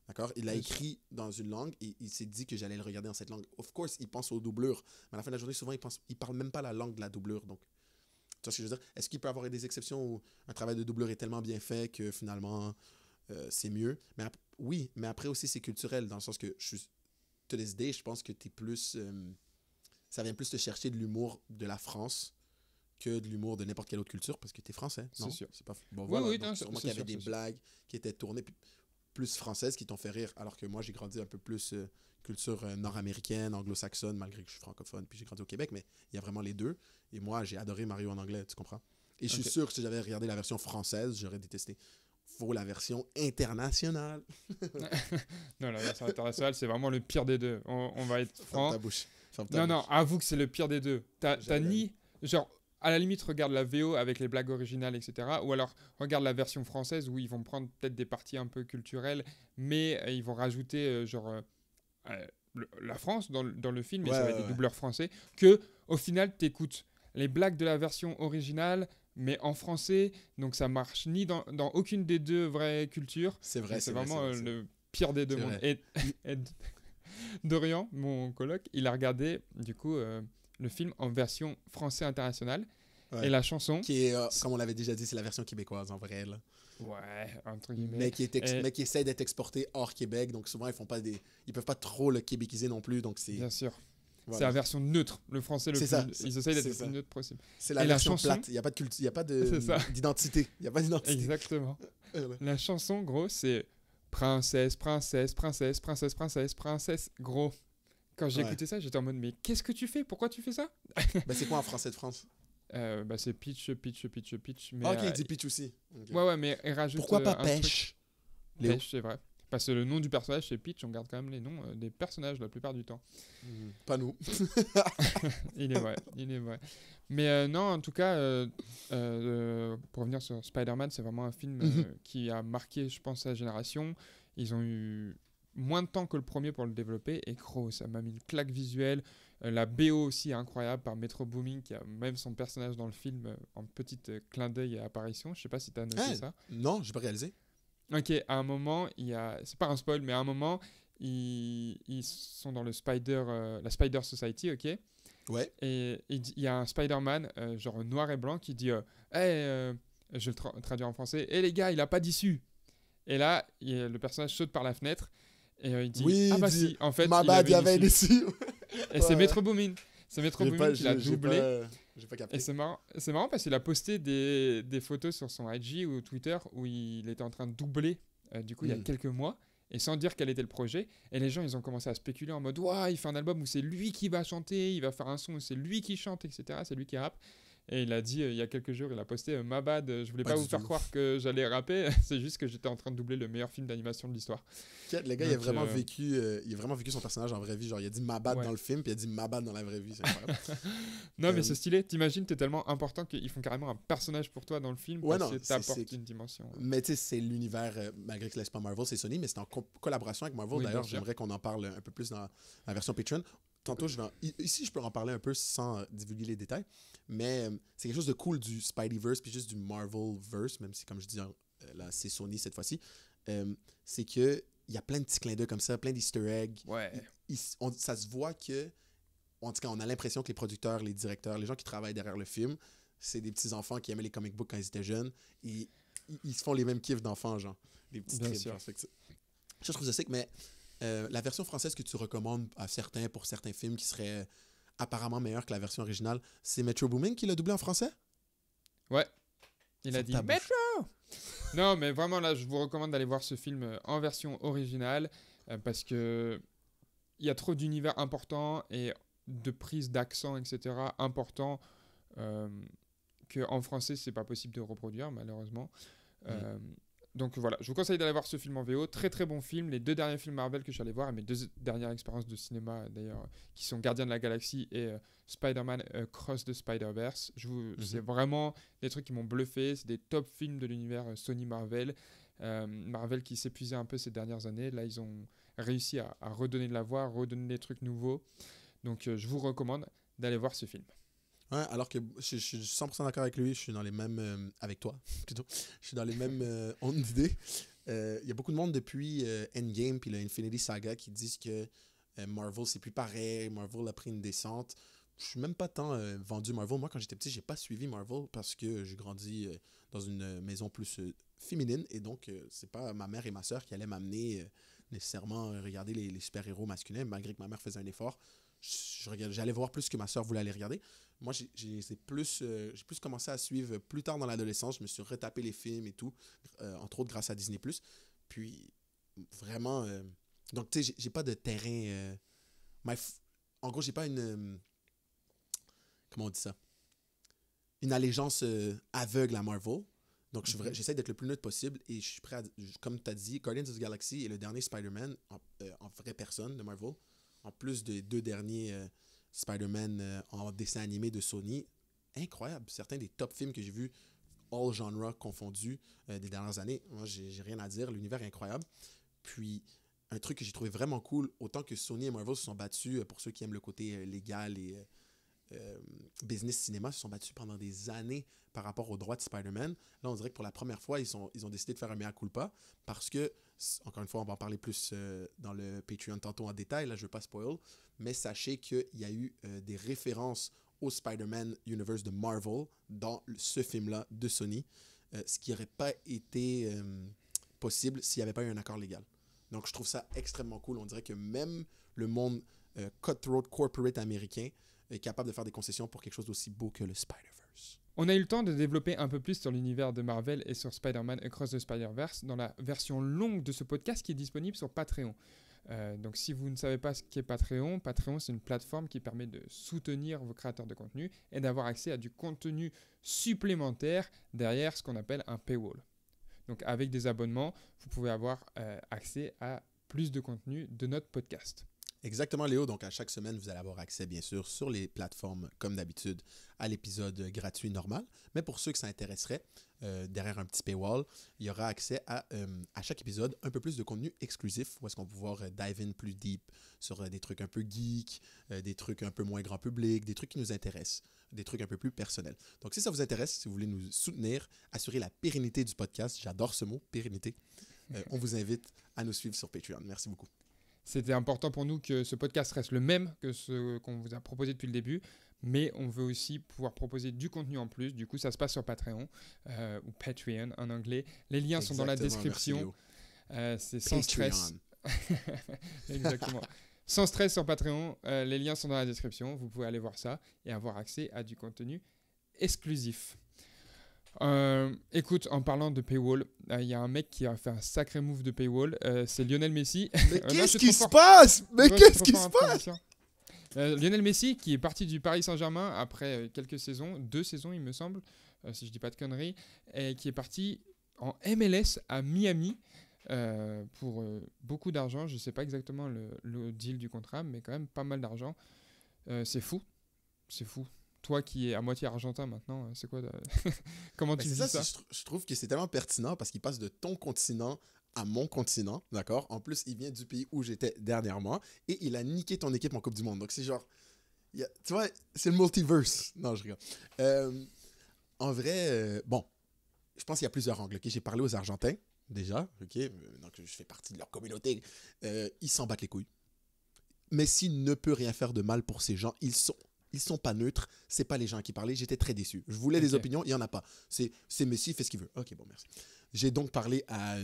D'accord? Il l'a écrit dans une langue et il s'est dit que j'allais le regarder dans cette langue. Of course, il pense aux doublures, mais à la fin de la journée, souvent, il parle même pas la langue de la doublure. Donc, tu vois ce que je veux dire? Est-ce qu'il peut y avoir des exceptions où un travail de doublure est tellement bien fait que finalement, c'est mieux? Oui, mais après aussi, c'est culturel, dans le sens que to this day, je pense que t'es plus... ça vient plus te chercher de l'humour de la France que de l'humour de n'importe quelle autre culture, parce que t'es français, non? C'est sûr. C'est pas... Bon, Oui, voilà. oui, Donc, non, sûrement c'est qu'il y avait sûr, des blagues qui étaient tournées plus françaises qui t'ont fait rire, alors que moi, j'ai grandi un peu plus culture nord-américaine, anglo-saxonne, malgré que je suis francophone, puis j'ai grandi au Québec, mais il y a vraiment les deux. Et moi, j'ai adoré Mario en anglais, tu comprends? Et je suis sûr que si j'avais regardé la version française, j'aurais détesté. Faut la version internationale. Non, la version internationale, c'est vraiment le pire des deux. On va être franc. Ferme ta bouche. Ferme ta Non, bouche. avoue que c'est le pire des deux. T'as ni... Genre, à la limite, regarde la VO avec les blagues originales, etc. Ou alors, regarde la version française où ils vont prendre peut-être des parties un peu culturelles, mais ils vont rajouter, la France dans le film, et ça va être des doubleurs français, que au final, t'écoutes les blagues de la version originale, mais en français, donc ça marche ni dans aucune des deux vraies cultures. C'est vrai, c'est vraiment le pire des deux mondes. Et Dorian, mon coloc, il a regardé, du coup... le film en version français international. Ouais. Et la chanson... Qui est, comme on l'avait déjà dit, c'est la version québécoise, en vrai. Là. Ouais, entre guillemets. Mais qui essaie d'être exporté hors Québec. Donc souvent, ils peuvent pas trop le québéciser non plus. Donc c'est... Bien sûr. Voilà. C'est la version neutre. Le français, ils essayent d'être le plus neutre possible. C'est la version plate. Il n'y a pas d'identité. Il n'y a pas d'identité. Exactement. La chanson, gros, c'est princesse, princesse, princesse, princesse, princesse, princesse. Gros. Quand j'ai écouté ça, j'étais en mode, mais qu'est-ce que tu fais? Pourquoi tu fais ça? C'est quoi en français de France? C'est Peach, Peach, Peach, Peach. Mais, ok, il dit Peach aussi. Okay. Ouais, mais il rajoute. Pourquoi pas Pêche? Pêche, c'est vrai. Parce que le nom du personnage, c'est Peach, on garde quand même les noms des personnages la plupart du temps. Pas nous. Il est vrai. Mais non, en tout cas, pour revenir sur Spider-Man, c'est vraiment un film qui a marqué, je pense, sa génération. Ils ont eu moins de temps que le premier pour le développer, et gros, ça m'a mis une claque visuelle. La BO aussi est incroyable par Metro Boomin, qui a même son personnage dans le film en petite clin d'œil et apparition. Je sais pas si tu as noté ça. Non, j'ai pas réalisé. Ok, à un moment, c'est pas un spoil, mais à un moment, ils sont dans la Spider Society, ok. Ouais. Et il y a un Spider-Man, genre noir et blanc, qui dit hey, je le traduis en français, les gars, il a pas d'issue. Et là, le personnage saute par la fenêtre. Et il dit si, en fait, il y avait une issue. Et c'est Metro Boomin. C'est Metro Boomin qui l'a doublé. J'ai pas capté. Et c'est marrant parce qu'il a posté des photos sur son IG ou Twitter où il était en train de doubler, du coup, il y a quelques mois, et sans dire quel était le projet. Et les gens, ils ont commencé à spéculer en mode « il fait un album où c'est lui qui va chanter, il va faire un son où c'est lui qui chante, etc. C'est lui qui rappe. » Et il a dit, il y a quelques jours, il a posté « Ma bad, je voulais pas vous faire croire que j'allais rapper, c'est juste que j'étais en train de doubler le meilleur film d'animation de l'histoire. » Le gars, il a vraiment vécu son personnage en vraie vie. Genre, il a dit « Ma bad » dans le film, puis il a dit « Ma bad » dans la vraie vie. C'est incroyable. Non, mais c'est stylé. T'imagines, t'es tellement important qu'ils font carrément un personnage pour toi dans le film parce que t'apportes une dimension. Mais tu sais, c'est l'univers, malgré que c'est pas Marvel, c'est Sony, mais c'est en collaboration avec Marvel. D'ailleurs, j'aimerais qu'on en parle un peu plus dans la version Patreon. Tantôt, ici, je peux en parler un peu sans divulguer les détails, mais c'est quelque chose de cool du Spideyverse puis juste du Marvelverse, même si, comme je dis, là, c'est Sony cette fois-ci. C'est que il y a plein de petits clins d'œil comme ça, plein d'easter eggs. Ouais. Ça se voit que, en tout cas, on a l'impression que les producteurs, les directeurs, les gens qui travaillent derrière le film, c'est des petits enfants qui aimaient les comic books quand ils étaient jeunes. Et ils se font les mêmes kiffs d'enfants, genre. Les petits trips. Je trouve ça sick, mais la version française que tu recommandes pour certains films qui seraient apparemment meilleurs que la version originale, c'est Metro Boomin qui l'a doublé en français? Ouais. Il a dit Metro! Non, mais vraiment, là, je vous recommande d'aller voir ce film en version originale parce que il y a trop d'univers importants et de prise d'accent, etc. importants qu'en français, c'est pas possible de reproduire, malheureusement. Donc voilà, je vous conseille d'aller voir ce film en VO. Très très bon film. Les 2 derniers films Marvel que je suis allé voir et mes 2 dernières expériences de cinéma d'ailleurs, qui sont Gardiens de la Galaxie et Spider-Man Cross the Spider-Verse. C'est vraiment des trucs qui m'ont bluffé. C'est des top films de l'univers Sony Marvel. Marvel qui s'épuisait un peu ces dernières années. Là, ils ont réussi à redonner de la voix, à redonner des trucs nouveaux. Donc je vous recommande d'aller voir ce film. Ouais, alors que je suis 100% d'accord avec lui, je suis dans les mêmes... avec toi, plutôt. Je suis dans les mêmes ondes d'idées. Il y a beaucoup de monde depuis Endgame puis le Infinity Saga qui disent que Marvel, c'est plus pareil, Marvel a pris une descente. Je suis même pas tant vendu Marvel. Moi, quand j'étais petit, j'ai pas suivi Marvel parce que j'ai grandi dans une maison plus féminine et donc c'est pas ma mère et ma soeur qui allaient m'amener nécessairement regarder les super-héros masculins, malgré que ma mère faisait un effort. J'allais voir plus que ma soeur voulait aller regarder. Moi, j'ai plus commencé à suivre plus tard dans l'adolescence. Je me suis retapé les films et tout, entre autres grâce à Disney+. Puis, vraiment... donc, tu sais, j'ai pas de terrain... en gros, j'ai pas une... comment on dit ça? Une allégeance aveugle à Marvel. Donc, j'essaie d'être le plus neutre possible et je suis prêt à... Comme tu as dit, Guardians of the Galaxy est le dernier Spider-Man en vraie personne de Marvel. En plus des 2 derniers Spider-Man en dessin animé de Sony. Incroyable. Certains des top films que j'ai vus, all genres confondus, des dernières années. Moi, j'ai rien à dire. L'univers est incroyable. Puis, un truc que j'ai trouvé vraiment cool, autant que Sony et Marvel se sont battus, pour ceux qui aiment le côté légal et business cinéma, se sont battus pendant des années par rapport aux droits de Spider-Man. Là, on dirait que pour la première fois, ils ont décidé de faire un mea culpa parce que, encore une fois, on va en parler plus dans le Patreon tantôt en détail, là je ne veux pas spoil, mais sachez qu'il y a eu des références au Spider-Man Universe de Marvel dans ce film-là de Sony, ce qui n'aurait pas été possible s'il n'y avait pas eu un accord légal. Donc je trouve ça extrêmement cool. On dirait que même le monde cutthroat corporate américain est capable de faire des concessions pour quelque chose d'aussi beau que le Spider-Verse. On a eu le temps de développer un peu plus sur l'univers de Marvel et sur Spider-Man Across the Spider-Verse dans la version longue de ce podcast qui est disponible sur Patreon. Donc si vous ne savez pas ce qu'est Patreon, Patreon c'est une plateforme qui permet de soutenir vos créateurs de contenu et d'avoir accès à du contenu supplémentaire derrière ce qu'on appelle un paywall. Donc avec des abonnements, vous pouvez avoir accès à plus de contenu de notre podcast. Exactement, Léo. Donc, à chaque semaine, vous allez avoir accès, bien sûr, sur les plateformes, comme d'habitude, à l'épisode gratuit normal. Mais pour ceux que ça intéresserait, derrière un petit paywall, il y aura accès à chaque épisode un peu plus de contenu exclusif où est-ce qu'on va pouvoir dive in plus deep sur des trucs un peu geek, des trucs un peu moins grand public, des trucs qui nous intéressent, des trucs un peu plus personnels. Donc, si ça vous intéresse, si vous voulez nous soutenir, assurer la pérennité du podcast, j'adore ce mot, pérennité, on vous invite à nous suivre sur Patreon. Merci beaucoup. C'était important pour nous que ce podcast reste le même que ce qu'on vous a proposé depuis le début, mais on veut aussi pouvoir proposer du contenu en plus. Du coup, ça se passe sur Patreon, ou Patreon en anglais. Les liens sont dans la description. C'est sans stress. Exactement. Sans stress sur Patreon, les liens sont dans la description. Vous pouvez aller voir ça et avoir accès à du contenu exclusif. Écoute, en parlant de paywall, il y a un mec qui a fait un sacré move de paywall, c'est Lionel Messi. Mais qu'est-ce qui se passe? Mais qu'est-ce qui se passe? Lionel Messi qui est parti du Paris Saint-Germain après quelques saisons, 2 saisons il me semble, si je dis pas de conneries, et qui est parti en MLS à Miami pour beaucoup d'argent. Je sais pas exactement le deal du contrat, mais quand même pas mal d'argent. C'est fou, c'est fou. Toi qui es à moitié argentin maintenant, c'est quoi comment tu dis ça? Je trouve que c'est tellement pertinent parce qu'il passe de ton continent à mon continent, d'accord? En plus, il vient du pays où j'étais dernièrement et il a niqué ton équipe en Coupe du Monde. Donc, c'est genre... tu vois, c'est le multiverse. Non, je rigole. En vrai, bon, je pense qu'il y a plusieurs angles. Okay? J'ai parlé aux Argentins, déjà, ok? Donc, je fais partie de leur communauté. Ils s'en battent les couilles. Messi ne peut rien faire de mal pour ces gens. Ils sont pas neutres, c'est pas les gens qui parlaient, j'étais très déçu. Je voulais des opinions, il y en a pas. C'est Messi, il fait ce qu'il veut. Ok, bon, merci. J'ai donc parlé à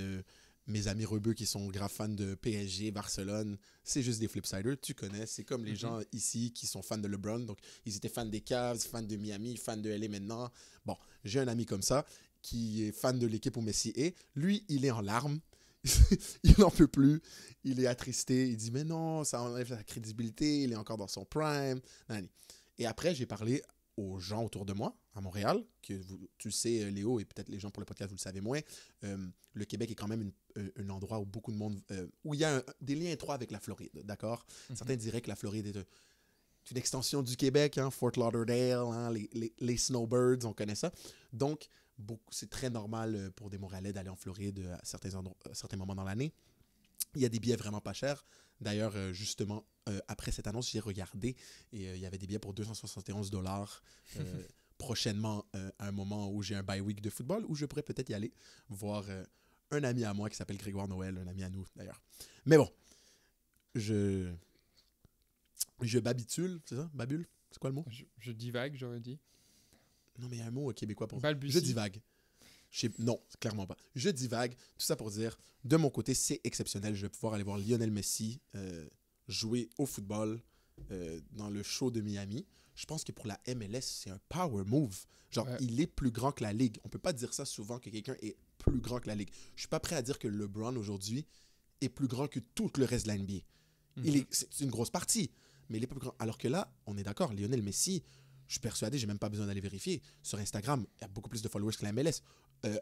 mes amis rebeux qui sont graves fans de PSG, Barcelone. C'est juste des flipsiders, tu connais. C'est comme les gens ici qui sont fans de LeBron. Donc, ils étaient fans des Cavs, fans de Miami, fans de LA maintenant. Bon, j'ai un ami comme ça qui est fan de l'équipe où Messi est. Lui, il est en larmes. Il n'en peut plus. Il est attristé. Il dit, mais non, ça enlève sa crédibilité. Il est encore dans son prime. Et après, j'ai parlé aux gens autour de moi, à Montréal, que tu sais, Léo, et peut-être les gens pour le podcast, vous le savez moins, le Québec est quand même un endroit où beaucoup de monde, où il y a des liens étroits avec la Floride, d'accord? Certains diraient que la Floride est une extension du Québec, hein, Fort Lauderdale, hein, les Snowbirds, on connaît ça. Donc, c'est très normal pour des Montréalais d'aller en Floride à certains moments dans l'année. Il y a des billets vraiment pas chers. D'ailleurs, justement, après cette annonce, j'ai regardé et il y avait des billets pour $271 prochainement, à un moment où j'ai un bye week de football, où je pourrais peut-être y aller voir un ami à moi qui s'appelle Grégoire Noël, un ami à nous d'ailleurs. Mais bon, je babitule, c'est ça? Babule? C'est quoi le mot? Je divague, j'aurais dit. Non, mais il y a un mot québécois pour... Balbutie. Je divague. Non, clairement pas. Je divague. Tout ça pour dire, de mon côté, c'est exceptionnel. Je vais pouvoir aller voir Lionel Messi jouer au football dans le show de Miami. Je pense que pour la MLS, c'est un power move. Genre, il est plus grand que la Ligue. On peut pas dire ça souvent, que quelqu'un est plus grand que la Ligue. Je suis pas prêt à dire que LeBron, aujourd'hui, est plus grand que tout le reste de la NBA. C'est une grosse partie, mais il est pas plus grand. Alors que là, on est d'accord, Lionel Messi, je suis persuadé, j'ai même pas besoin d'aller vérifier. Sur Instagram, il y a beaucoup plus de followers que la MLS.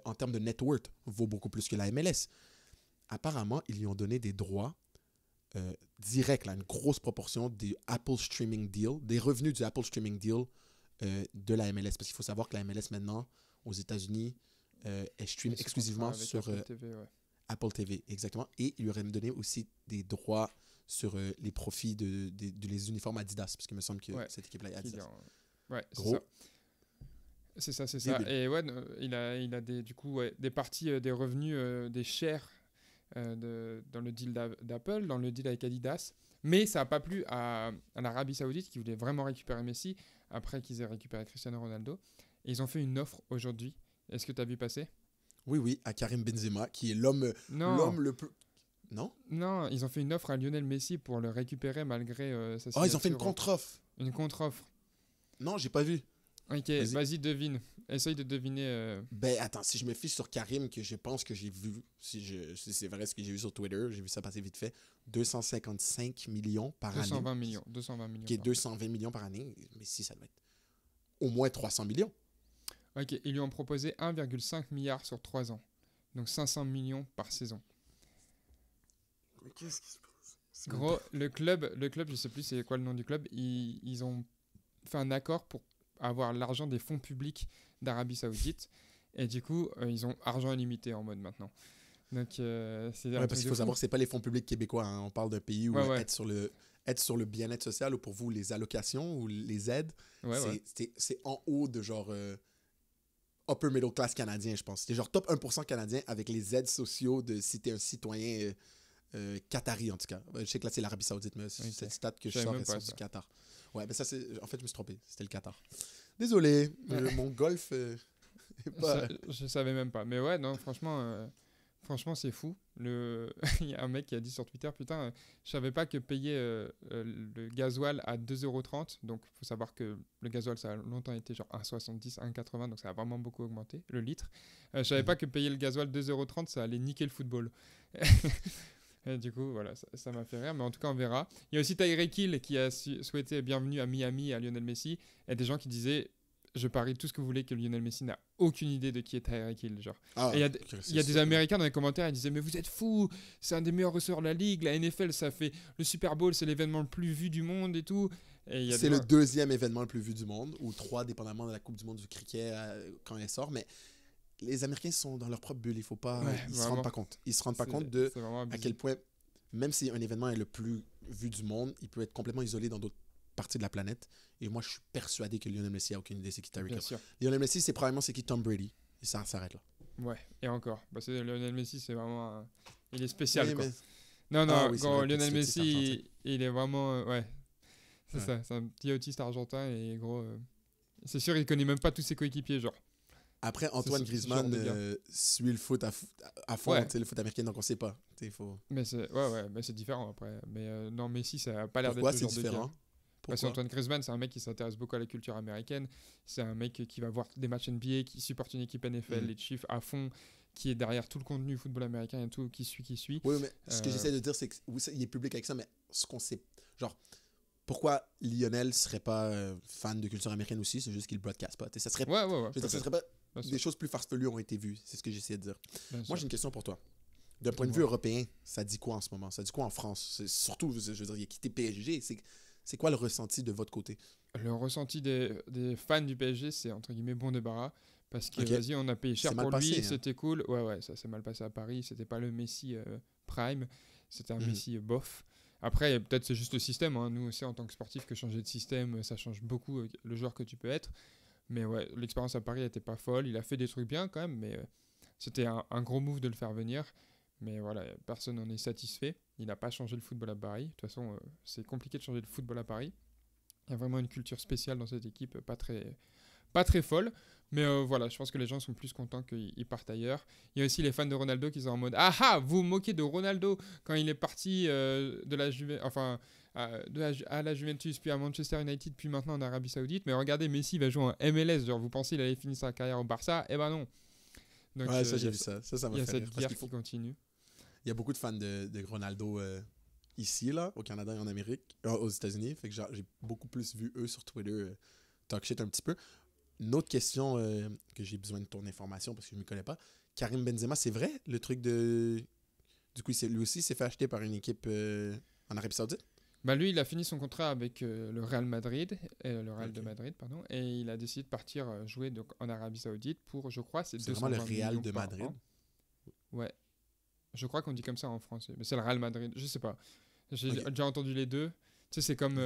En termes de net worth, vaut beaucoup plus que la MLS. Apparemment, ils lui ont donné des droits directs, là, une grosse proportion des Apple Streaming Deal, des revenus du Apple Streaming Deal de la MLS. Parce qu'il faut savoir que la MLS, maintenant, aux États-Unis, elle stream exclusivement sur Apple TV, exactement. Et il lui aurait donné aussi des droits sur les profits les uniformes Adidas, parce qu'il me semble que cette équipe-là est Adidas. Ouais, gros. C'est ça. Et ouais, il a des parties des revenus des shares dans le deal d'Apple, dans le deal avec Adidas. Mais ça n'a pas plu à l'Arabie Saoudite qui voulait vraiment récupérer Messi après qu'ils aient récupéré Cristiano Ronaldo. Et ils ont fait une offre aujourd'hui. Est-ce que tu as vu passer? Oui, à Karim Benzema, qui est l'homme le plus... Non? Non, ils ont fait une offre à Lionel Messi pour le récupérer malgré sa signature. Oh, ils ont fait une contre-offre. Une contre-offre. Non, j'ai pas vu. Ok, vas-y devine. Essaye de deviner. Ben, attends, si je me fie sur Karim, que je pense que j'ai vu, si c'est vrai ce que j'ai vu sur Twitter, j'ai vu ça passer vite fait, 255 millions par année. 220 millions. Qui est 220 millions par année. Mais si, ça doit être au moins 300 millions. Ok, ils lui ont proposé 1,5 milliard sur 3 ans. Donc 500 millions par saison. Mais qu'est-ce qui se passe? Gros, le club, je sais plus c'est quoi le nom du club, ils ont fait un accord pour avoir l'argent des fonds publics d'Arabie Saoudite. Et du coup, ils ont argent illimité en mode maintenant. Donc, c'est parce qu'il faut savoir que ce n'est pas les fonds publics québécois. Hein. On parle d'un pays où être sur le bien-être social, ou pour vous, les allocations ou les aides, c'est en haut de genre upper middle class canadien, je pense. C'est genre top 1% canadien avec les aides sociaux de si tu es un citoyen qatari, en tout cas. Je sais que là, c'est l'Arabie Saoudite, mais cette stat que je sors est du Qatar. Ouais, mais ça, c'est... En fait, je me suis trompé. C'était le Qatar. Désolé, mon golf... Je savais même pas. Mais ouais, non, franchement, c'est fou. Il y a un mec qui a dit sur Twitter, putain, je savais pas que payer le gasoil à 2,30 €. Donc, il faut savoir que le gasoil, ça a longtemps été genre 1,70 €, 1,80 €. Donc, ça a vraiment beaucoup augmenté, le litre. Je savais pas que payer le gasoil 2,30 €, ça allait niquer le football. Et du coup, voilà, ça m'a fait rire. Mais en tout cas, on verra. Il y a aussi Tyreek Hill qui a souhaité bienvenue à Miami à Lionel Messi. Et des gens qui disaient... Je parie tout ce que vous voulez que Lionel Messi n'a aucune idée de qui est Tyreek Hill. Genre. Il y a des Américains dans les commentaires, ils disaient mais vous êtes fous, c'est un des meilleurs receveurs de la ligue, la NFL ça fait le Super Bowl, c'est l'événement le plus vu du monde et tout. Et c'est le deuxième événement le plus vu du monde, ou 3 dépendamment de la Coupe du monde du cricket quand elle sort, mais les Américains sont dans leur propre bulle, il faut pas, ils se rendent pas compte. Ils se rendent pas compte de à quel point, même si un événement est le plus vu du monde, il peut être complètement isolé dans d'autres partie de la planète. Et moi, je suis persuadé que Lionel Messi a aucune idée c'est qui Tyreek Hill. Lionel Messi, c'est probablement c'est qui Tom Brady. Et ça s'arrête là. Ouais, et encore. Lionel Messi, c'est vraiment... il est spécial, oui, quoi. Mais... Non, Lionel Messi, il est vraiment... c'est ça, c'est un petit autiste argentin et gros... c'est sûr, il connaît même pas tous ses coéquipiers, genre. Après, Antoine Griezmann suit le foot à fond, le foot américain, donc on sait pas. Faut... Mais c'est différent après. Mais non, Messi, ça a pas l'air d'être le genre différent? De Parce qu'Antoine Griezmann, c'est un mec qui s'intéresse beaucoup à la culture américaine. C'est un mec qui va voir des matchs NBA, qui supporte une équipe NFL, les Chiefs à fond, qui est derrière tout le contenu football américain et tout, qui suit. Oui, mais ce que j'essaie de dire, c'est qu'il est public avec ça, mais ce qu'on sait... Genre, pourquoi Lionel serait pas fan de culture américaine aussi? C'est juste qu'il broadcast pas. Ça serait... Ouais. Je veux dire, ça serait pas... Des choses plus farfelues ont été vues. C'est ce que j'essaie de dire. Moi, j'ai une question pour toi. D'un point de vue européen, ça dit quoi en ce moment? Ça dit quoi en France? Surtout, je veux dire, il a quitté PSG. C'est quoi le ressenti de votre côté? Le ressenti des fans du PSG, c'est entre guillemets bon débarras. Parce que vas-y, on a payé cher pour lui, c'était cool. Ouais, ça s'est mal passé à Paris. C'était pas le Messi prime, c'était un Messi bof. Après, peut-être c'est juste le système. Hein. Nous aussi, en tant que sportif, que changer de système, ça change beaucoup le joueur que tu peux être. Mais ouais, l'expérience à Paris n'était pas folle. Il a fait des trucs bien quand même, mais c'était un gros move de le faire venir. Mais voilà, personne n'en est satisfait. Il n'a pas changé le football à Paris. De toute façon, c'est compliqué de changer le football à Paris. Il y a vraiment une culture spéciale dans cette équipe, pas très folle. Mais voilà, je pense que les gens sont plus contents qu'ils partent ailleurs. Il y a aussi les fans de Ronaldo qui sont en mode ah ah, vous vous moquez de Ronaldo quand il est parti de la à la Juventus, puis à Manchester United, puis maintenant en Arabie Saoudite. Mais regardez, Messi va jouer en MLS. Genre, vous pensez qu'il allait finir sa carrière au Barça? Eh ben non. Donc, ouais, ça j'ai vu ça. Ça m'a fait rire. Il y a cette guerre qui continue. Il y a beaucoup de fans de Ronaldo ici, là, au Canada et en Amérique, aux États-Unis. Fait que j'ai beaucoup plus vu eux sur Twitter talk shit un petit peu. Une autre question que j'ai besoin de ton information parce que je ne m'y connais pas. Karim Benzema, c'est vrai le truc de. Du coup, lui aussi s'est fait acheter par une équipe en Arabie Saoudite? Bah lui, il a fini son contrat avec le Real Madrid, le Real de Madrid, pardon, et il a décidé de partir jouer donc, en Arabie Saoudite pour, je crois, c'est 220 vraiment le Real de Madrid? Ouais. Je crois qu'on dit comme ça en français. Mais c'est le Real Madrid. Je sais pas. J'ai déjà entendu les deux. Tu sais, c'est comme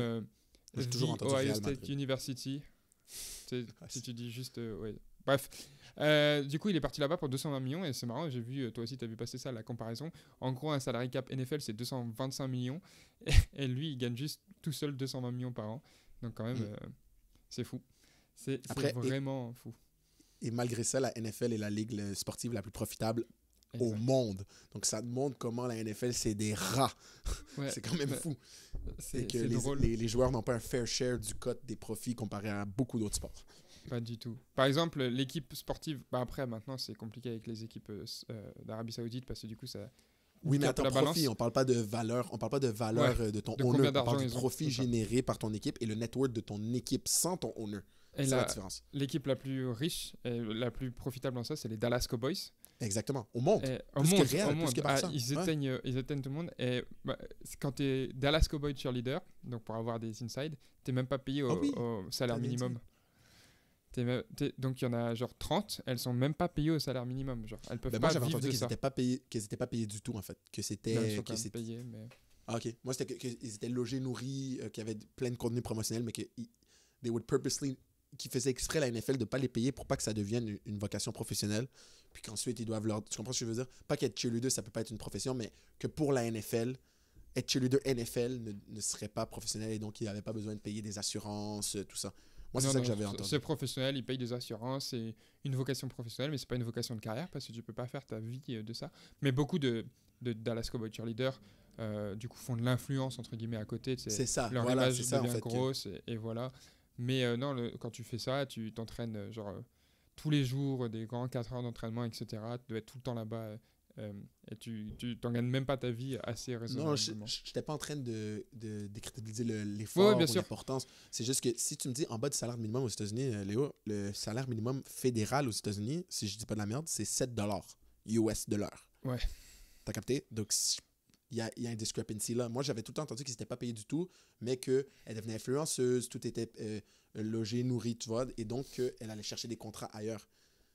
j'ai toujours entendu Ohio Real State Madrid. University. Si tu dis juste... ouais. Bref. Du coup, il est parti là-bas pour 220 millions. Et c'est marrant, j'ai vu, toi aussi, tu as vu passer ça, la comparaison. En gros, un salary cap NFL, c'est 225 millions. Et lui, il gagne juste tout seul 220 millions par an. Donc quand même, c'est fou. C'est vraiment fou. Et malgré ça, la NFL est la ligue sportive la plus profitable au monde. Donc ça montre comment la NFL, c'est des rats. Ouais, c'est quand même fou. C'est que les joueurs n'ont pas un fair share du cut des profits comparé à beaucoup d'autres sports. Pas du tout. Par exemple, l'équipe sportive, après maintenant c'est compliqué avec les équipes d'Arabie Saoudite parce que du coup ça... Oui, mais attends, profit, on parle pas de valeur, de ton owner, on parle du profit généré par ton équipe et le net worth de ton équipe sans ton owner. C'est la différence. L'équipe la plus riche et la plus profitable en ça, c'est les Dallas Cowboys. Exactement. Au monde. Ils éteignent tout le monde. Et quand tu es Dallas Cowboys cheerleader, donc pour avoir des inside, tu n'es même pas payé au salaire minimum. Donc il y en a genre 30, elles sont même pas payées au salaire minimum. Genre, elles peuvent pas moi, j'avais vivre entendu de ça. qu'elles étaient pas payées du tout en fait. Que c'était. Non, ils sont payés, mais... Ah, ok. Moi, c'était qu'ils étaient logés, nourris, qu'ils avaient plein de contenu promotionnel, mais qui faisaient exprès la NFL de ne pas les payer pour pas que ça devienne une vocation professionnelle. Puis qu'ensuite, ils doivent leur... Tu comprends ce que je veux dire? Pas qu'être cheerleader, ça peut pas être une profession, mais que pour la NFL, être cheerleader NFL ne serait pas professionnel et donc ils n'avaient pas besoin de payer des assurances, tout ça. Moi, c'est ça que j'avais entendu. C'est professionnel, ils payent des assurances, c'est une vocation professionnelle, mais c'est pas une vocation de carrière parce que tu peux pas faire ta vie de ça. Mais beaucoup de Dallas Cowboys cheerleaders, du coup, font de l'influence, entre guillemets, à côté. C'est ça. Leur image devient grosse et voilà. Mais non, quand tu fais ça, tu t'entraînes tous les jours, des grands 4 heures d'entraînement, etc. Tu dois être tout le temps là-bas et tu t'en gagnes même pas ta vie assez raisonnablement. Non, je n'étais pas en train de décrédibiliser l'effort ou l'importance. C'est juste que si tu me dis en bas du salaire minimum aux États-Unis, Léo, le salaire minimum fédéral aux États-Unis, si je dis pas de la merde, c'est $7 US de l'heure. Ouais. T'as capté? Donc, il y a un discrepancy là. Moi, j'avais tout le temps entendu qu'ils n'étaient pas payés du tout, mais qu'elle devenait influenceuse, tout était logé, nourri, tu vois, et donc qu'elle allait chercher des contrats ailleurs.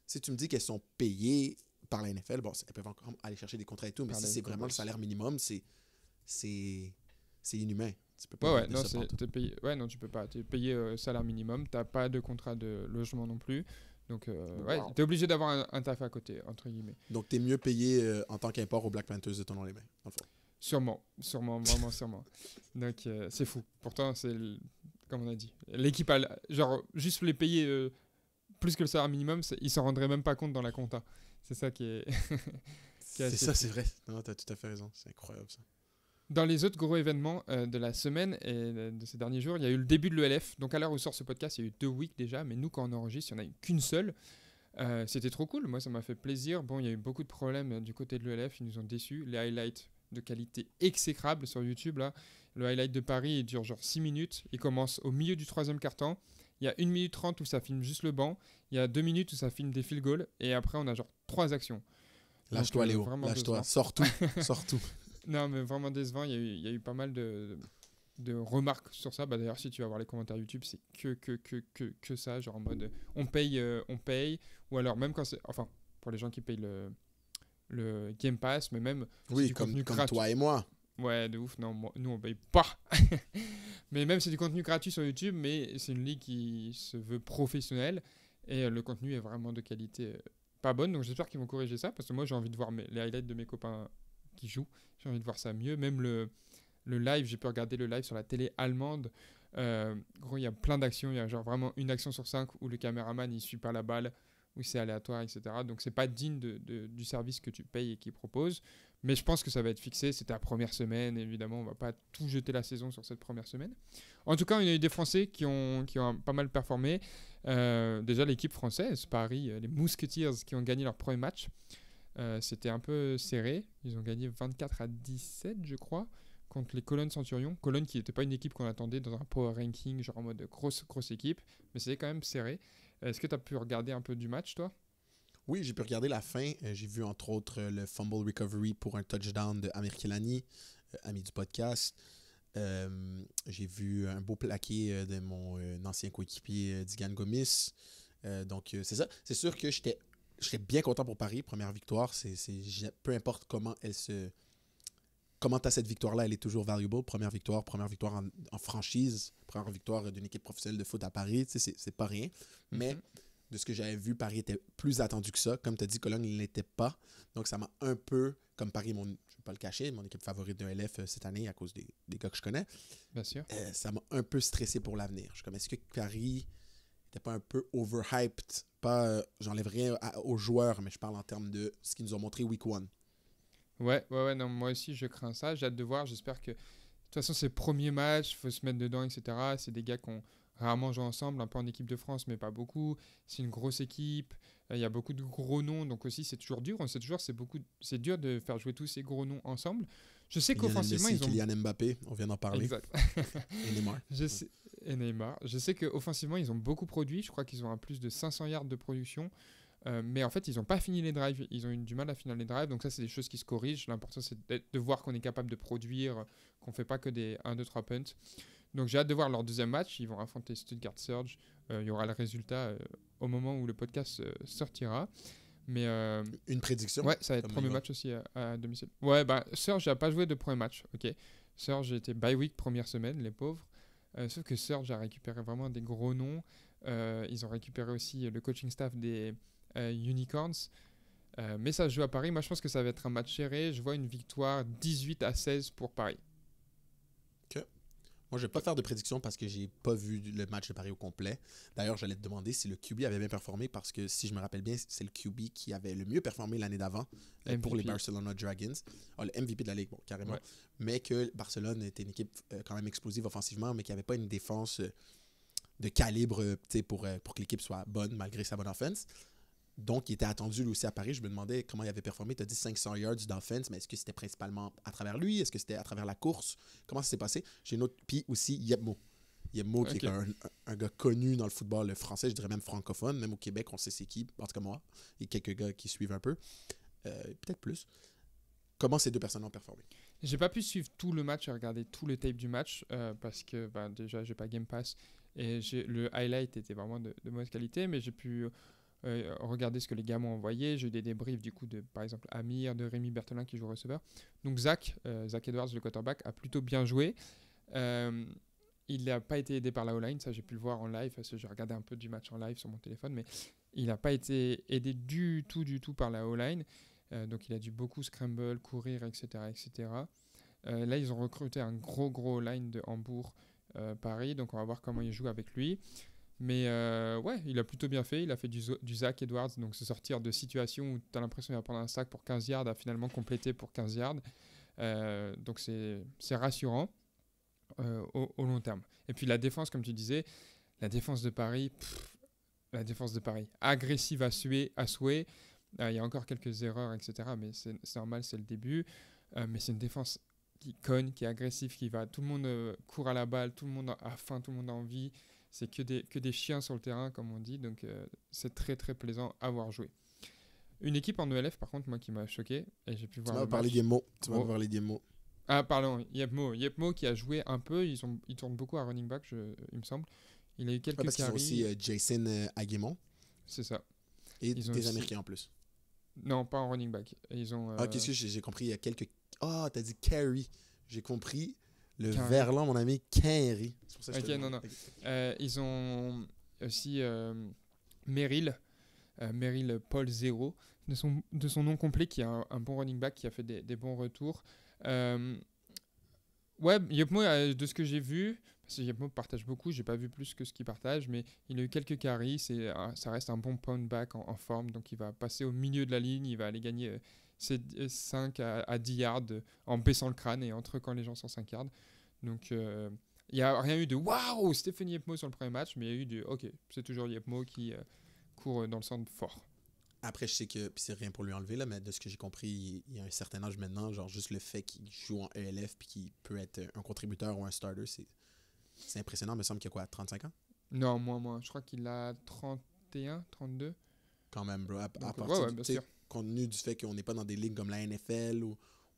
Si tu me dis qu'elles sont payées par la NFL, bon, elles peuvent encore aller chercher des contrats et tout, mais si c'est vraiment le salaire minimum, c'est inhumain. Tu peux pas t'es payé. Ouais, non, tu peux pas. Tu es payé salaire minimum, tu n'as pas de contrat de logement non plus. Donc, tu es obligé d'avoir un taf à côté, entre guillemets. Donc, tu es mieux payé en tant qu'import aux Black Panthers de ton nom les mains, dans le fond. Sûrement, vraiment sûrement. Donc, c'est fou. Pourtant, comme on a dit, l'équipe a, genre, juste les payer plus que le salaire minimum, ils s'en rendraient même pas compte dans la compta. C'est ça qui est... c'est ça, c'est vrai. Non, tu as tout à fait raison. C'est incroyable, ça. Dans les autres gros événements de la semaine et de ces derniers jours, il y a eu le début de l'ELF. Donc à l'heure où sort ce podcast, il y a eu 2 weeks déjà, mais nous, quand on enregistre, il n'y en a eu qu'une seule. C'était trop cool, moi ça m'a fait plaisir. Bon, il y a eu beaucoup de problèmes du côté de l'ELF, ils nous ont déçus. Les highlights de qualité exécrable sur YouTube, là. Le highlight de Paris, il dure genre 6 minutes. Il commence au milieu du 3e quart-temps. Il y a 1 minute 30 où ça filme juste le banc. Il y a 2 minutes où ça filme des field goals. Et après, on a genre 3 actions. Lâche-toi, Léo. Lâche-toi. Sors tout. Sors tout. Non, mais vraiment décevant. Il y a eu pas mal de remarques sur ça. Bah, d'ailleurs, si tu vas voir les commentaires YouTube, c'est que ça. Genre en mode on paye. Ou alors, même quand c'est. Enfin, pour les gens qui payent le Game Pass, mais même. Oui, comme toi et moi. Ouais, de ouf. Non, nous, on paye pas. Mais même, c'est du contenu gratuit sur YouTube, mais c'est une ligue qui se veut professionnelle. Et le contenu est vraiment de qualité pas bonne. Donc, j'espère qu'ils vont corriger ça. Parce que moi, j'ai envie de voir les highlights de mes copains qui jouent. J'ai envie de voir ça mieux. Même le live, j'ai pu regarder le live sur la télé allemande. Gros, il y a plein d'actions. Il y a genre vraiment une action sur 5 où le caméraman, il suit pas la balle, où c'est aléatoire, etc. Donc, c'est pas digne du service que tu payes et qu'ils proposent. Mais je pense que ça va être fixé. C'était la première semaine. Évidemment, on va pas tout jeter la saison sur cette première semaine. En tout cas, il y a eu des Français qui ont pas mal performé. Déjà, l'équipe française, Paris, les Musketeers, qui ont gagné leur premier match. C'était un peu serré. Ils ont gagné 24-17, je crois, contre les Cologne Centurions. Cologne qui n'était pas une équipe qu'on attendait dans un power ranking, genre en mode grosse équipe. Mais c'était quand même serré. Est-ce que tu as pu regarder un peu du match, toi? Oui, j'ai pu regarder la fin. J'ai vu entre autres le fumble recovery pour un touchdown de Amir Kelani, ami du podcast. J'ai vu un beau plaqué de mon ancien coéquipier Digan Gomis. Donc, c'est ça. C'est sûr que j'étais bien content pour Paris. Première victoire. Peu importe comment comment tu as cette victoire-là, elle est toujours valuable. Première victoire en franchise. Première victoire d'une équipe professionnelle de foot à Paris. Tu sais, c'est pas rien. Mais de ce que j'avais vu, Paris était plus attendu que ça. Comme tu as dit, Cologne ne l'était pas. Donc, ça m'a un peu, comme Paris, je ne vais pas le cacher, mon équipe favorite de LF cette année à cause des gars que je connais. Bien sûr. Ça m'a un peu stressé pour l'avenir. Je suis comme, est-ce que Paris n'était pas un peu overhyped? Pas, j'enlève rien aux joueurs, mais je parle en termes de ce qu'ils nous ont montré week 1. Ouais, non, moi aussi, je crains ça. J'ai hâte de voir. J'espère que. De toute façon, c'est le premier match, il faut se mettre dedans, etc. C'est des gars qui ont rarement joué ensemble, un peu en équipe de France, mais pas beaucoup. C'est une grosse équipe. Il y a beaucoup de gros noms, donc aussi, c'est toujours dur. On sait toujours, c'est dur de faire jouer tous ces gros noms ensemble. Je sais qu'offensivement, ils ont. Kylian Mbappé, on vient d'en parler. Exact. Et Neymar. Et Neymar. Je sais qu'offensivement, ils ont beaucoup produit. Je crois qu'ils ont un plus de 500 yards de production. Mais en fait, ils n'ont pas fini les drives. Ils ont eu du mal à finir les drives. Donc ça, c'est des choses qui se corrigent. L'important, c'est de voir qu'on est capable de produire, qu'on ne fait pas que des 1, 2, 3 punts. Donc j'ai hâte de voir leur deuxième match. Ils vont affronter Stuttgart Surge. Il y aura le résultat au moment où le podcast sortira. Mais une prédiction? Ouais, ça va être le premier match aussi à domicile. Ouais, Surge n'a pas joué de premier match. Ok. Surge était bye week première semaine, les pauvres. Sauf que Surge a récupéré vraiment des gros noms. Ils ont récupéré aussi le coaching staff des Unicorns. Mais ça se joue à Paris. Moi, je pense que ça va être un match serré. Je vois une victoire 18-16 pour Paris. Ok. Moi, je ne vais pas faire de prédiction parce que j'ai pas vu le match de Paris au complet. D'ailleurs, j'allais te demander si le QB avait bien performé parce que si je me rappelle bien, c'est le QB qui avait le mieux performé l'année d'avant pour les Barcelona Dragons. Le MVP de la Ligue, bon, carrément. Ouais. Mais que Barcelone était une équipe quand même explosive offensivement, mais qui n'avait pas une défense de calibre pour que l'équipe soit bonne malgré sa bonne offense. Donc, il était attendu lui aussi à Paris. Je me demandais comment il avait performé. Tu as dit 500 yards d'offense, mais est-ce que c'était principalement à travers lui? Est-ce que c'était à travers la course? Comment ça s'est passé? J'ai une autre. Puis aussi, Yebmo. Yebmo, qui est un gars connu dans le football français, je dirais même francophone. Même au Québec, on sait c'est qui. En tout cas, moi. Il y a quelques gars qui suivent un peu. Peut-être plus. Comment ces deux personnes ont performé? J'ai pas pu suivre tout le match et regarder tout le tape du match parce que déjà, j'ai pas Game Pass. Et le highlight était vraiment de mauvaise qualité, mais j'ai pu regarder ce que les gars m'ont envoyé. J'ai eu des débriefs du coup de, par exemple, Amir, de Rémi Berthelin qui joue receveur. Donc Zach Edwards, le quarterback, a plutôt bien joué. Il n'a pas été aidé par la O-line, ça j'ai pu le voir en live, parce que j'ai regardé un peu du match en live sur mon téléphone, mais il n'a pas été aidé du tout par la O-line. Donc il a dû beaucoup scramble, courir, etc. Là, ils ont recruté un gros O-line de Hambourg, Paris, donc on va voir comment il joue avec lui. Mais ouais, il a plutôt bien fait. Il a fait du Zach Edwards, donc se sortir de situations où tu as l'impression qu'il va prendre un sac pour 15 yards, à finalement compléter pour 15 yards. Donc c'est rassurant au long terme. Et puis la défense, comme tu disais, la défense de Paris, agressive à souhait. Il y a encore quelques erreurs, etc. Mais c'est normal, c'est le début. Mais c'est une défense qui cogne, qui est agressive, qui va. Tout le monde court à la balle, tout le monde a faim, tout le monde a envie. C'est que des chiens sur le terrain, comme on dit. Donc, c'est très, très plaisant à voir jouer. Une équipe en ELF, par contre, moi, qui m'a choqué. Et j'ai pu voir tu vas parler des mots. Tu vas parler des mots. Ah, pardon. Yepmo qui a joué un peu. Il tourne beaucoup à running back, il me semble. Il a eu quelques parce qu'ils ont aussi Jason Aguemon. C'est ça. Et des Américains en plus. Non, pas en running back. Ils ont. Qu'est-ce que j'ai compris? Il y a quelques. T'as dit Carey. J'ai compris. Le Quinry. Verlan, mon ami, Quinry. C'est pour ça que je te Ok, non, demande. non. Ils ont aussi Merrill Paul Zero, de son nom complet, qui est un bon running back, qui a fait des bons retours. Ouais, Yepmo, de ce que j'ai vu, parce que Yepmo partage beaucoup, j'ai pas vu plus que ce qu'il partage, mais il a eu quelques carries, ça reste un bon pound back en forme, donc il va passer au milieu de la ligne, il va aller gagner ses 5 à 10 yards en baissant le crâne et en truquant les gens sur 5 yards. Donc il n'y a rien eu de waouh, Stéphane Yepmo sur le premier match, mais il y a eu du ok, c'est toujours Yepmo qui court dans le centre fort. Après, je sais que, puis c'est rien pour lui enlever, là, mais de ce que j'ai compris, il y a un certain âge maintenant, genre juste le fait qu'il joue en ELF puis qu'il peut être un contributeur ou un starter, c'est impressionnant. Il me semble qu'il a quoi, 35 ans? Non, moins. Je crois qu'il a 31, 32. Quand même, bro. À Donc, partir ouais, bien sûr. compte tenu du fait qu'on n'est pas dans des ligues comme la NFL ou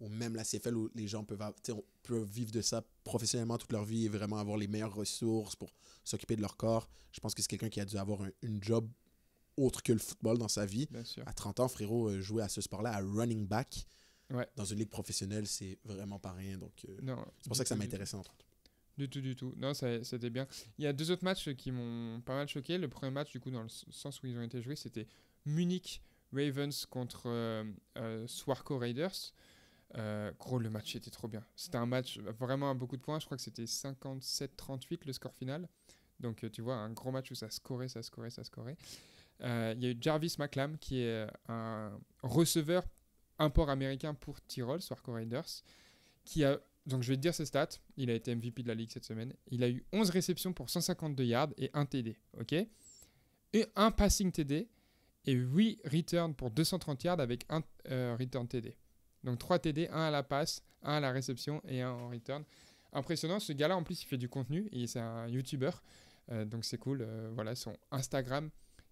même la CFL où les gens peuvent vivre de ça professionnellement toute leur vie et vraiment avoir les meilleures ressources pour s'occuper de leur corps. Je pense que c'est quelqu'un qui a dû avoir une job autre que le football dans sa vie. Bien sûr. À 30 ans, frérot, jouer à ce sport-là, à running back, Ouais. dans une ligue professionnelle, c'est vraiment pas rien. Donc, Non, c'est pour ça que ça m'intéressait, entre autres. Du tout. Non, c'était bien. Il y a 2 autres matchs qui m'ont pas mal choqué. Le premier match, du coup, dans le sens où ils ont été joués, c'était Munich Ravens contre Swarco Raiders. Gros, le match était trop bien. C'était un match vraiment à beaucoup de points. Je crois que c'était 57-38 le score final. Donc, tu vois, un gros match où ça scorait. Il y a eu Jarvis McLam, qui est un receveur import américain pour Tyrol, Swarco Raiders, qui a... Donc je vais te dire ses stats. Il a été MVP de la Ligue cette semaine. Il a eu 11 réceptions pour 152 yards et 1 TD. Ok, et un passing TD et 8 returns pour 230 yards avec un return TD. Donc 3 TD, 1 à la passe, 1 à la réception et 1 en return. Impressionnant. Ce gars-là, en plus, il fait du contenu et c'est un YouTuber. Donc c'est cool. Voilà, son Instagram,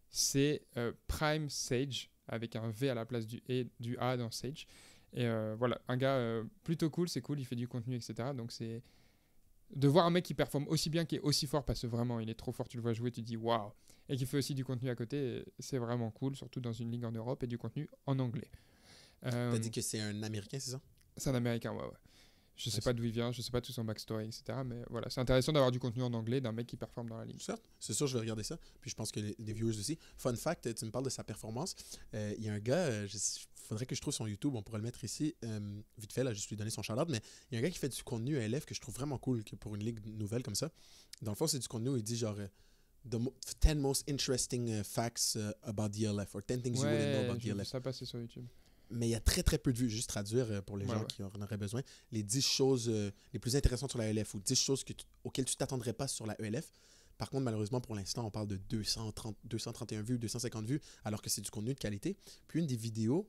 c'est Prime Sage avec un V à la place du A dans Sage. Et voilà, un gars plutôt cool, c'est cool, il fait du contenu, etc. Donc c'est de voir un mec qui performe aussi bien, qui est aussi fort, parce que vraiment il est trop fort, tu le vois jouer, tu te dis waouh, et qui fait aussi du contenu à côté, c'est vraiment cool, surtout dans une ligue en Europe et du contenu en anglais. T'as dit que c'est un Américain, c'est ça? C'est un Américain, ouais. Je sais pas d'où il vient, je sais pas tout son backstory, etc. Mais voilà, c'est intéressant d'avoir du contenu en anglais d'un mec qui performe dans la ligue. Certes, c'est sûr, je vais regarder ça. Puis je pense que les viewers aussi. Fun fact, tu me parles de sa performance. Il y a un gars, il faudrait que je trouve son YouTube, on pourrait le mettre ici. Vite fait, là, je lui donner son shout-out. Mais il y a un gars qui fait du contenu à LF que je trouve vraiment cool pour une ligue nouvelle comme ça. Dans le fond, c'est du contenu où il dit genre 10 most interesting facts about the LF or 10 things you wouldn't know about the LF. Ça passe sur YouTube. Mais il y a très très peu de vues, juste traduire pour les gens qui en auraient besoin. Les 10 choses les plus intéressantes sur la ELF ou 10 choses auxquelles tu t'attendrais pas sur la ELF. Par contre, malheureusement, pour l'instant, on parle de 231 vues, 250 vues, alors que c'est du contenu de qualité. Puis une des vidéos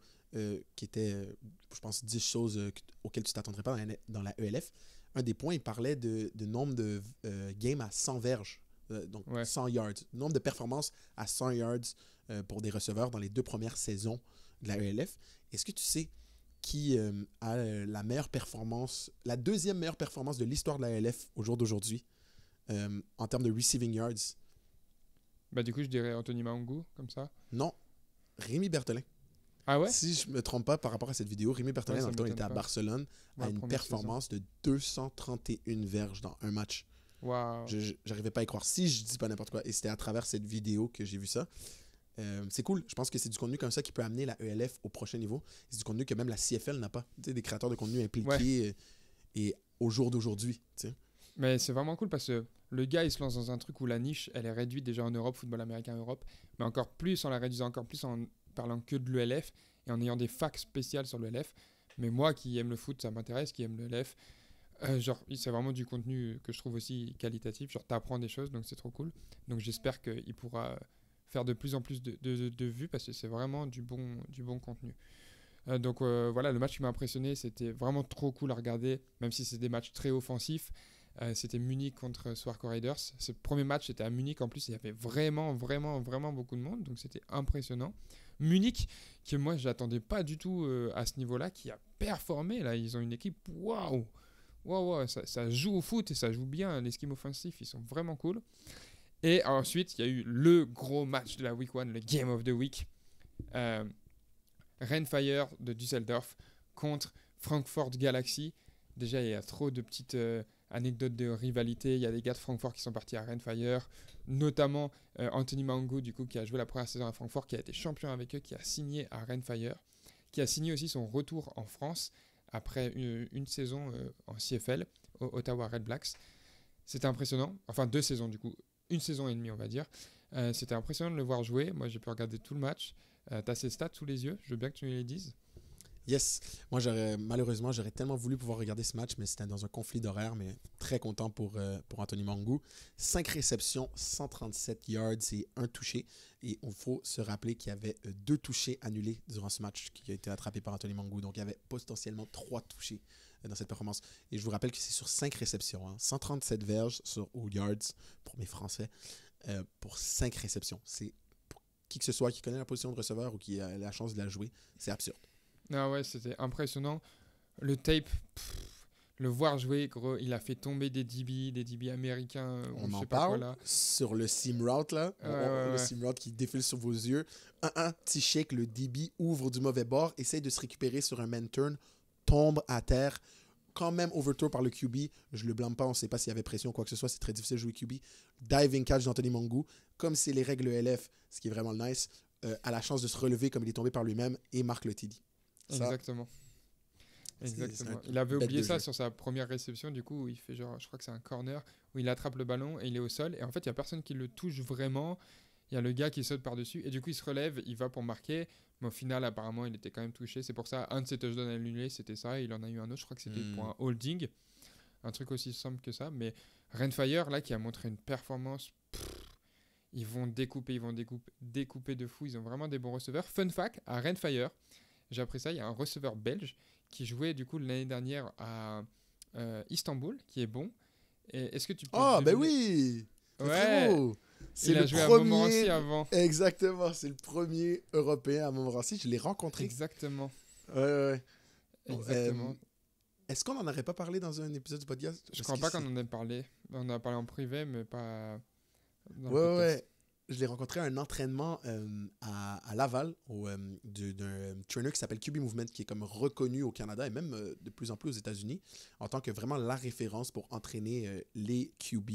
qui était, je pense, 10 choses auxquelles tu t'attendrais pas dans la ELF. Un des points, il parlait de nombre de games à 100 verges. Donc 100 yards. Nombre de performances à 100 yards pour des receveurs dans les 2 premières saisons de la ELF. Est-ce que tu sais qui a la meilleure performance, la deuxième meilleure performance de l'histoire de la ELF au jour d'aujourd'hui en termes de receiving yards? Bah du coup, je dirais Anthony Maungu, comme ça. Non, Rémi Berthelin. Ah ouais? Si je me trompe pas par rapport à cette vidéo, Rémi Berthelin, dans le temps, il était à Barcelone, a une performance de 231 verges dans un match. Wow. J'arrivais pas à y croire. Si je dis pas n'importe quoi. Et c'était à travers cette vidéo que j'ai vu ça. C'est cool. Je pense que c'est du contenu comme ça qui peut amener la ELF au prochain niveau. C'est du contenu que même la CFL n'a pas. Tu sais, des créateurs de contenu impliqués et au jour d'aujourd'hui. Tu sais. Mais c'est vraiment cool parce que le gars, il se lance dans un truc où la niche, elle est réduite déjà en Europe, football américain Europe, mais encore plus en la réduisant encore plus en parlant que de l'ELF et en ayant des facs spéciales sur l'ELF. Mais moi qui aime le foot, ça m'intéresse, qui aime l'ELF, genre, c'est vraiment du contenu que je trouve aussi qualitatif. Genre, t'apprends des choses, donc c'est trop cool. Donc j'espère qu'il pourra faire de plus en plus de vues parce que c'est vraiment du bon contenu. Donc voilà, le match qui m'a impressionné, c'était vraiment trop cool à regarder, même si c'est des matchs très offensifs. C'était Munich contre Swarco Raiders. Ce premier match était à Munich, en plus il y avait vraiment beaucoup de monde, donc c'était impressionnant. Munich, que moi j'attendais pas du tout à ce niveau-là, qui a performé. Là, ils ont une équipe, waouh, ça joue au foot et ça joue bien. Les schemes offensifs, ils sont vraiment cool. Et ensuite, il y a eu le gros match de la Week 1, le Game of the Week. Rheinfire de Düsseldorf contre Frankfurt Galaxy déjà, il y a trop de petites anecdotes de rivalité. Il y a des gars de Francfort qui sont partis à Rhein-Fire, notamment Anthony Mango, du coup, qui a joué la première saison à Francfort, qui a été champion avec eux, qui a signé à Rhein-Fire, qui a signé aussi son retour en France après une saison en CFL, au Ottawa Red Blacks. C'était impressionnant. Enfin, 2 saisons, du coup. 1 saison et demie, on va dire. C'était impressionnant de le voir jouer. Moi, j'ai pu regarder tout le match. T'as ses stats sous les yeux. Je veux bien que tu me les dises. Yes. Moi, malheureusement, j'aurais tellement voulu pouvoir regarder ce match, mais c'était dans un conflit d'horaire, mais très content pour Anthony Mangou. 5 réceptions, 137 yards et 1 touché. Et il faut se rappeler qu'il y avait 2 touchés annulés durant ce match qui a été attrapé par Anthony Mangou. Donc, il y avait potentiellement 3 touchés dans cette performance. Et je vous rappelle que c'est sur 5 réceptions. 137 verges ou yards, pour mes Français, pour 5 réceptions. C'est pour qui que ce soit qui connaît la position de receveur ou qui a la chance de la jouer, c'est absurde. Ah ouais, c'était impressionnant. Le tape, le voir jouer, gros, il a fait tomber des DB américains. On en parle sur le seam route, là. Le seam route qui défile sur vos yeux. Petit shake, le DB ouvre du mauvais bord, essaye de se récupérer sur un man turn, tombe à terre, quand même overthrow par le QB. Je le blâme pas, on ne sait pas s'il y avait pression ou quoi que ce soit, c'est très difficile de jouer QB. Diving catch d'Anthony Mangou, comme c'est les règles LF, ce qui est vraiment nice, a la chance de se relever comme il est tombé par lui-même et marque le TD. Exactement. Il avait oublié ça sur sa première réception, du coup, où il fait genre, je crois que c'est un corner, où il attrape le ballon et il est au sol. Et en fait, il n'y a personne qui le touche vraiment. Il y a le gars qui saute par-dessus. Et du coup, il se relève, il va pour marquer. Mais au final, apparemment, il était quand même touché. C'est pour ça, un de ses touchdowns annulés, c'était ça. Il en a eu un autre, je crois que c'était pour un holding. Un truc aussi simple que ça. Mais Rhein-Fire, là, qui a montré une performance... ils vont découper de fou. Ils ont vraiment des bons receveurs. Fun fact, à Rhein-Fire, j'ai appris ça, il y a un receveur belge qui jouait du coup l'année dernière à Istanbul, qui est bon. Et est-ce que tu peux... Oh, ben oui! Ouais! Il a joué à Montmorency avant. Exactement, c'est le premier Européen à Montmorency. Je l'ai rencontré. Exactement. Ouais. Exactement. Est-ce qu'on n'en aurait pas parlé dans un épisode du podcast? Je crois pas qu'on en ait parlé. On en a parlé en privé, mais pas dans le podcast. Ouais. Je l'ai rencontré à un entraînement à Laval d'un trainer qui s'appelle QB Movement, qui est comme reconnu au Canada et même de plus en plus aux États-Unis en tant que vraiment la référence pour entraîner les QB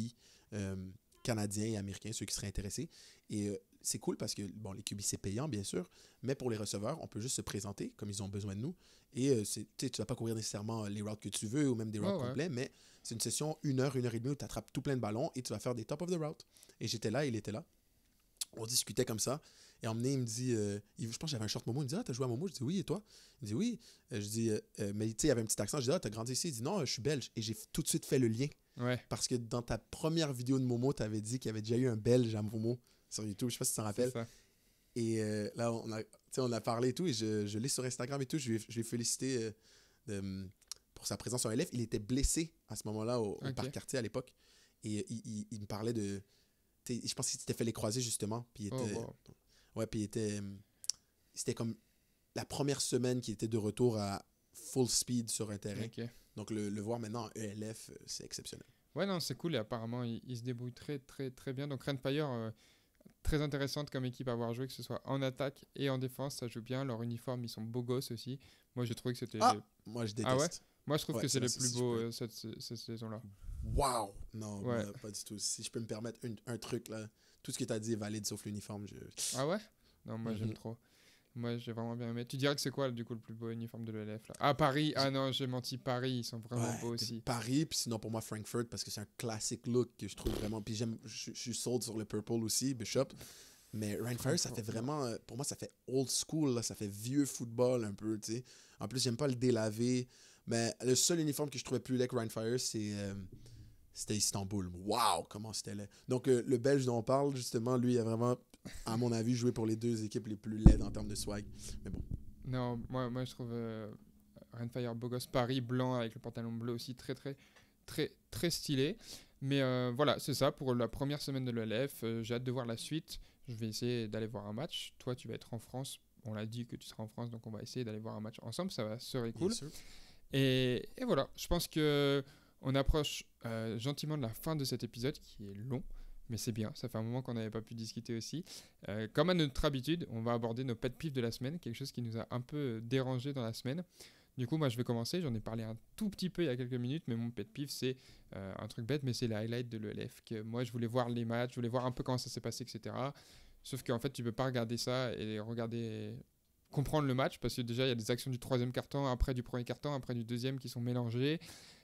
canadiens et américains, ceux qui seraient intéressés. Et c'est cool parce que, bon, les QB, c'est payant, bien sûr, mais pour les receveurs, on peut juste se présenter comme ils ont besoin de nous. Et tu vas pas courir nécessairement les routes que tu veux ou même des routes complets, mais c'est une session 1 heure et demie où tu attrapes tout plein de ballons et tu vas faire des top of the route. Et j'étais là, il était là. On discutait comme ça. Et emmené, il me dit, je pense que j'avais un short Momo. Il me dit, t'as joué à Momo? Je dis, oui, et toi? Il me dit, oui. Je dis, mais tu sais, il y avait un petit accent. Je dis, t'as grandi ici? Il dit, non, je suis belge. Et j'ai tout de suite fait le lien. Ouais. Parce que dans ta première vidéo de Momo, t'avais dit qu'il y avait déjà eu un belge à Momo sur YouTube. Je sais pas si tu t'en rappelles. Et là, on a parlé et tout. Et je l'ai sur Instagram et tout. Je lui ai félicité pour sa présence sur LF. Il était blessé à ce moment-là au Parc Cartier à l'époque. Et il me parlait de... je pense qu'il s'était fait les croiser justement. Puis c'était comme la première semaine qu'il était de retour à full speed sur un terrain. Donc le voir maintenant en ELF, c'est exceptionnel. Ouais, non, c'est cool. Et apparemment, il se débrouille très, très, très bien. Donc Rhein-Fire, très intéressante comme équipe à avoir joué, que ce soit en attaque et en défense. Ça joue bien. Leur uniforme, ils sont beaux gosses aussi. Moi, j'ai trouvé que c'était... Moi, je déteste. Ah ouais? Moi, je trouve que c'est le plus beau cette saison-là. Wow! Non, pas du tout. Si je peux me permettre un truc, là, tout ce que tu as dit est valide sauf l'uniforme. Ah ouais? Non, moi, j'aime trop. Moi, j'ai vraiment bien aimé. Tu dirais que c'est quoi, du coup, le plus beau uniforme de l'ELF là? Ah, Paris. Ah non, j'ai menti. Paris, ils sont vraiment beaux aussi. Paris, puis sinon, pour moi, Frankfurt, parce que c'est un classic look que je trouve vraiment... Puis je suis sold sur le purple aussi, Bishop. Mais Rhein-Fire, ça fait vraiment... pour moi, ça fait old school, là, ça fait vieux football un peu, tu sais. En plus, j'aime pas le délavé. Mais le seul uniforme que je trouvais plus laid que Rhein-Fire, c'était Istanbul. Waouh, comment c'était laid. Donc, le Belge dont on parle, justement, lui, il a vraiment, à mon avis, joué pour les 2 équipes les plus laides en termes de swag. Mais bon. Non, moi je trouve Rhein-Fire beau gosse. Paris, blanc, avec le pantalon bleu aussi, très, très, très, très stylé. Mais voilà, c'est ça pour la première semaine de l'ELF. J'ai hâte de voir la suite. Je vais essayer d'aller voir un match. Toi, tu vas être en France. On l'a dit que tu seras en France, donc on va essayer d'aller voir un match ensemble. Ça serait cool. Et voilà, je pense qu'on approche gentiment de la fin de cet épisode qui est long, mais c'est bien, ça fait un moment qu'on n'avait pas pu discuter aussi. Comme à notre habitude, on va aborder nos pet peeves de la semaine, quelque chose qui nous a un peu dérangé dans la semaine. Du coup, moi, je vais commencer. J'en ai parlé un tout petit peu il y a quelques minutes, mais mon pet peeve, c'est un truc bête, mais c'est les highlights de l'ELF. Que moi, je voulais voir les matchs, je voulais voir un peu comment ça s'est passé, etc. Sauf qu'en fait, tu peux pas regarder ça et comprendre le match, parce que déjà, il y a des actions du troisième quart-temps, après du premier quart-temps, après du deuxième qui sont mélangées.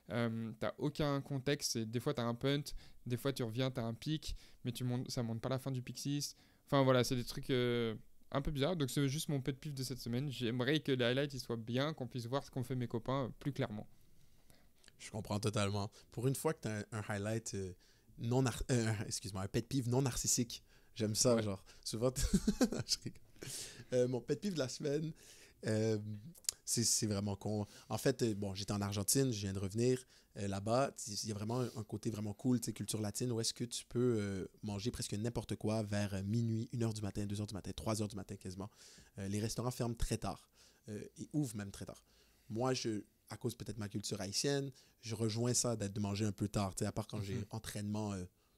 T'as aucun contexte. Des fois, t'as un punt, des fois, tu reviens, t'as un pic, mais ça montre pas la fin du pick 6. Enfin, voilà, c'est des trucs un peu bizarres. Donc, c'est juste mon pet peeve de cette semaine. J'aimerais que les highlights ils soient bien, qu'on puisse voir ce qu'ont fait mes copains plus clairement. Je comprends totalement. Pour une fois que tu as un highlight excuse-moi, un pet peeve non narcissique, j'aime ça, Ouais. genre. Souvent, je rigole. Mon pet peeve de la semaine, euh, c'est vraiment con. En fait, bon, j'étais en Argentine, je viens de revenir. Là-bas, il y a vraiment un côté vraiment cool, tu sais, culture latine, où est-ce que tu peux manger presque n'importe quoi vers minuit, 1h du matin, 2h du matin, 3h du matin quasiment. Les restaurants ferment très tard et ouvrent même très tard. Moi, à cause peut-être de ma culture haïtienne, je rejoins ça de manger un peu tard, tu sais, à part quand j'ai entraînement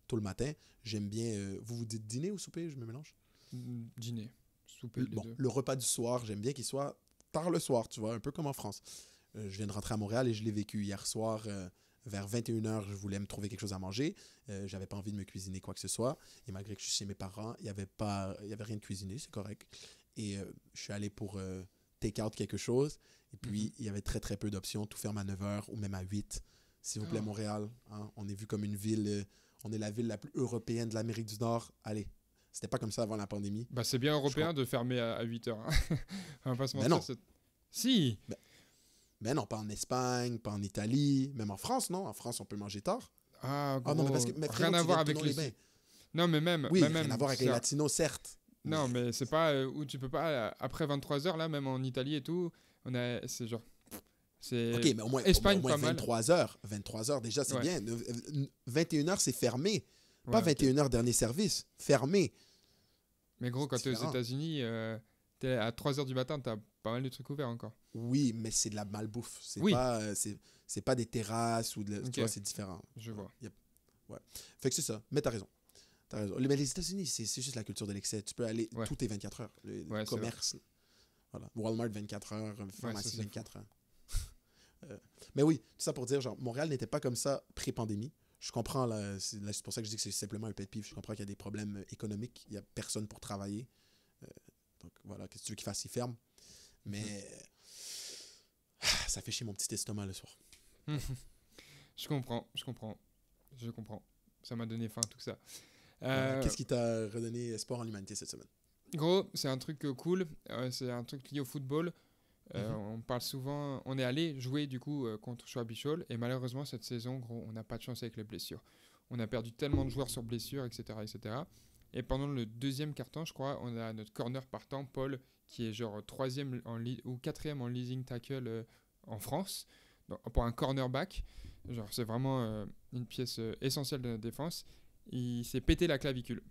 tôt le matin. J'aime bien... vous dites dîner ou souper? Je me mélange. Dîner, souper, les Bon, deux. le repas du soir, j'aime bien qu'il soit tard le soir, tu vois, un peu comme en France. Je viens de rentrer à Montréal et je l'ai vécu hier soir. Vers 21h, je voulais me trouver quelque chose à manger. J'avais pas envie de me cuisiner quoi que ce soit. Et malgré que je suis chez mes parents, il y avait rien de cuisiné, c'est correct. Et je suis allé pour take out quelque chose. Et puis, il y avait très, très peu d'options. Tout ferme à 9h ou même à 8. S'il vous plaît, Montréal, hein, on est vu comme une ville... on est la ville la plus européenne de l'Amérique du Nord. Allez, c'était pas comme ça avant la pandémie. Bah, c'est bien européen de fermer à 8h. On va pas se Ben mentir. non. Si. Ben non, pas en Espagne, pas en Italie, même en France, non? En France, on peut manger tard. Ah, gros, non, mais parce que mais frérot, rien à tu voir viens de avec les... Tournon-les-Bains. Non, mais même... Oui, même, rien à voir avec les latinos, certes. Non, mais c'est pas où tu peux pas... après 23h, là, même en Italie et tout, c'est genre... C'est Ok, mais au moins Espagne, pas mal. 23h. 23h, déjà, c'est Ouais. bien. 21h, c'est fermé. Ouais, Pas ok. 21h, dernier service. Fermé. Mais gros, quand C'est t'es aux différent. États-Unis, t'es à 3h du matin, t'as pas mal de trucs ouverts encore. Oui, mais c'est de la malbouffe. C'est Oui. pas, c'est pas des terrasses ou de... Ok. Tu vois, c'est différent. Je vois. Yep. Ouais. Fait que c'est ça. Mais t'as raison. T'as raison. Mais les États-Unis, c'est juste la culture de l'excès. Tu peux aller... Ouais. Tout est 24 heures. Le Ouais, c'est commerce... Voilà. Walmart 24 heures, pharmacie c'est 24 heures. Mais oui, tout ça pour dire, genre, Montréal n'était pas comme ça pré-pandémie. Je comprends, c'est pour ça que je dis que c'est simplement un pet peeve. Je comprends qu'il y a des problèmes économiques. Il n'y a personne pour travailler. Donc voilà, qu'est-ce que tu veux qu'il fasse? Il ferme. Mais ça fait chier mon petit estomac le soir. Je comprends. Ça m'a donné faim, tout ça. Qu'est-ce qui t'a redonné espoir en l'humanité cette semaine? Gros, c'est un truc cool. C'est un truc lié au football. On parle souvent, on est allé jouer du coup contre Schwab-Bichol et malheureusement cette saison, gros, on n'a pas de chance avec les blessures. On a perdu tellement de joueurs sur blessures, etc., etc. Et pendant le deuxième quart-temps, je crois, on a notre corner partant, Paul, qui est genre troisième ou quatrième en leading tackle en France, pour un cornerback. Genre c'est vraiment une pièce essentielle de notre défense. Il s'est pété la clavicule.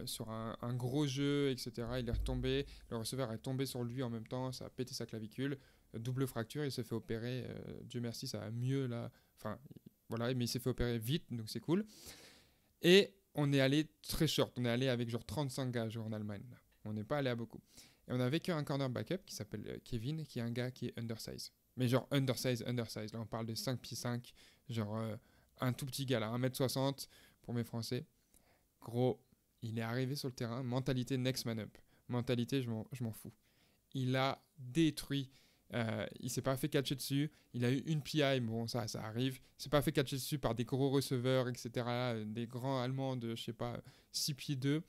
Sur un gros jeu, etc. Il est retombé, le receveur est tombé sur lui en même temps, ça a pété sa clavicule, double fracture, il s'est fait opérer, Dieu merci, ça va mieux là, enfin voilà, mais il s'est fait opérer vite, donc c'est cool. Et on est allé très short, on est allé avec genre 35 gars en Allemagne, là. On n'est pas allé à beaucoup. Et on avait qu'un corner backup qui s'appelle Kevin, qui est un gars qui est undersize. Mais genre undersize, là on parle de 5 pieds 5, genre un tout petit gars là, 1m60 pour mes Français. Gros, il est arrivé sur le terrain, mentalité next man up. Mentalité, je m'en fous. Il a détruit. Il s'est pas fait catcher dessus. Il a eu une PI, bon, ça arrive. Il s'est pas fait catcher dessus par des gros receveurs, etc. Des grands Allemands de, je sais pas, 6 pieds 2.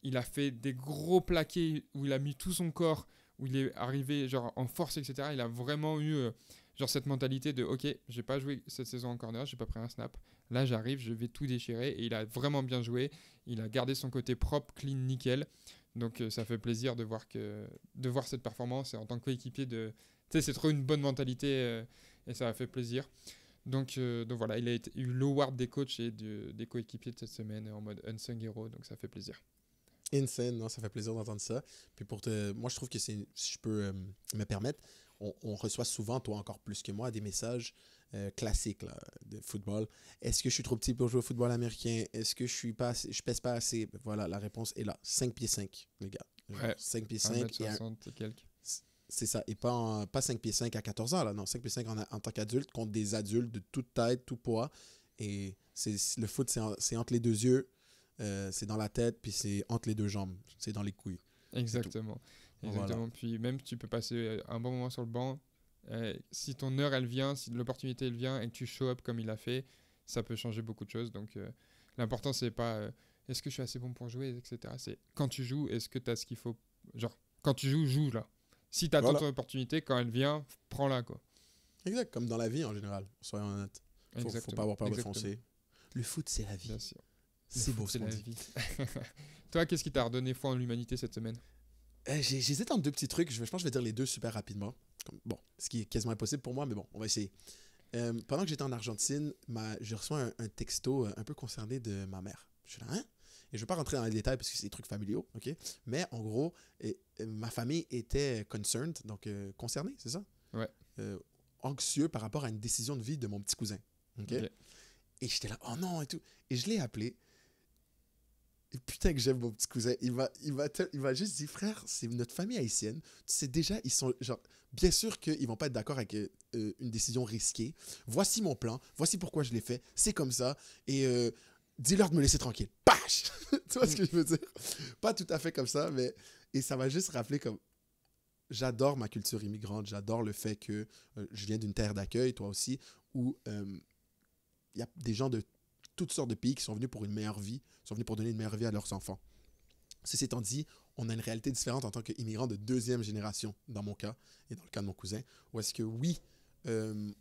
Il a fait des gros plaqués où il a mis tout son corps, où il est arrivé genre en force, etc. Il a vraiment eu genre cette mentalité de ok, j'ai pas joué cette saison en corner, j'ai pas pris un snap. Là, j'arrive, je vais tout déchirer. Et il a vraiment bien joué. Il a gardé son côté propre, clean, nickel. Donc, ça fait plaisir de voir cette performance. Et en tant que coéquipier, tu sais, c'est trop une bonne mentalité. Et ça a fait plaisir. Donc voilà, il a eu l'award des coachs et des coéquipiers de cette semaine en mode unsung hero. Donc, ça fait plaisir. Insane, non, ça fait plaisir d'entendre ça. Puis moi, je trouve que si je peux me permettre, on reçoit souvent, toi encore plus que moi, des messages classiques là, de football. Est-ce que je suis trop petit pour jouer au football américain? Est-ce que je pèse pas assez? Voilà, la réponse est là. 5 pieds 5, les gars. Ouais, 5 pieds 5 1m60 et quelques. C'est ça. Et pas 5 pieds 5 à 14 ans, là. Non, 5 pieds 5 en tant qu'adulte contre des adultes de toute taille, tout poids. Et le foot, c'est entre les deux yeux, c'est dans la tête, puis c'est entre les deux jambes. C'est dans les couilles. Exactement. Exactement. Voilà. Puis même, tu peux passer un bon moment sur le banc. Si ton heure, elle vient, si l'opportunité, elle vient, et que tu show up comme il a fait, ça peut changer beaucoup de choses. Donc, l'important, c'est pas est-ce que je suis assez bon pour jouer, etc. C'est quand tu joues, est-ce que tu as ce qu'il faut. Genre, quand tu joues, joue là. Si tu attends ton opportunité, quand elle vient, prends-la, quoi. Exact, comme dans la vie en général, soyons honnêtes. Faut pas avoir peur de foncer. Le foot, c'est la vie. Bien sûr. C'est beau, c'est la vie. Toi, qu'est-ce qui t'a redonné foi en l'humanité cette semaine? J'hésite entre deux petits trucs. Je pense que je vais dire les deux super rapidement. Bon, ce qui est quasiment impossible pour moi, mais bon, on va essayer. Pendant que j'étais en Argentine, j'ai reçu un texto un peu concerné de ma mère. Je suis là, hein? Et je ne vais pas rentrer dans les détails parce que c'est des trucs familiaux, OK? Mais en gros, ma famille était concerned, donc concernée, c'est ça? Ouais. Anxieux par rapport à une décision de vie de mon petit cousin. OK? Et j'étais là, oh non, et tout. Et je l'ai appelé. Et putain que j'aime mon petit cousin. Il m'a juste dit, frère, c'est notre famille haïtienne. Tu sais déjà, ils sont genre, bien sûr qu'ils vont pas être d'accord avec une décision risquée. Voici mon plan. Voici pourquoi je l'ai fait. C'est comme ça. Et dis-leur de me laisser tranquille. Pâche! Tu vois ce que je veux dire? Pas tout à fait comme ça, mais... Et ça m'a juste rappelé comme... J'adore ma culture immigrante. J'adore le fait que je viens d'une terre d'accueil, toi aussi, où il y a des gens de toutes sortes de pays qui sont venus pour une meilleure vie, sont venus pour donner une meilleure vie à leurs enfants. Ceci étant dit, on a une réalité différente en tant qu'immigrant de deuxième génération, dans mon cas, et dans le cas de mon cousin, où est-ce que oui,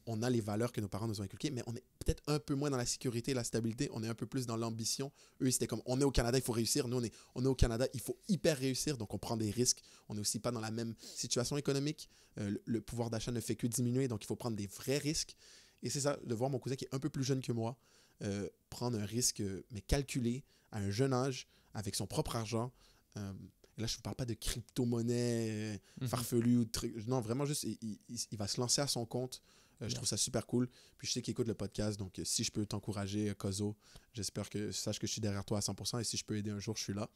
on a les valeurs que nos parents nous ont inculquées, mais on est peut-être un peu moins dans la sécurité et la stabilité, on est un peu plus dans l'ambition. Eux, c'était comme, on est au Canada, il faut réussir. Nous, on est au Canada, il faut hyper réussir, donc on prend des risques. On n'est aussi pas dans la même situation économique. Le pouvoir d'achat ne fait que diminuer, donc il faut prendre des vrais risques. Et c'est ça, de voir mon cousin qui est un peu plus jeune que moi, prendre un risque, mais calculé, à un jeune âge, avec son propre argent. Et là, je ne vous parle pas de crypto-monnaie farfelue ou de trucs. Non, vraiment juste, il va se lancer à son compte. Je trouve ça super cool. Puis je sais qu'il écoute le podcast, donc si je peux t'encourager, Kozo, j'espère que sache que je suis derrière toi à 100%, et si je peux aider un jour, je suis là.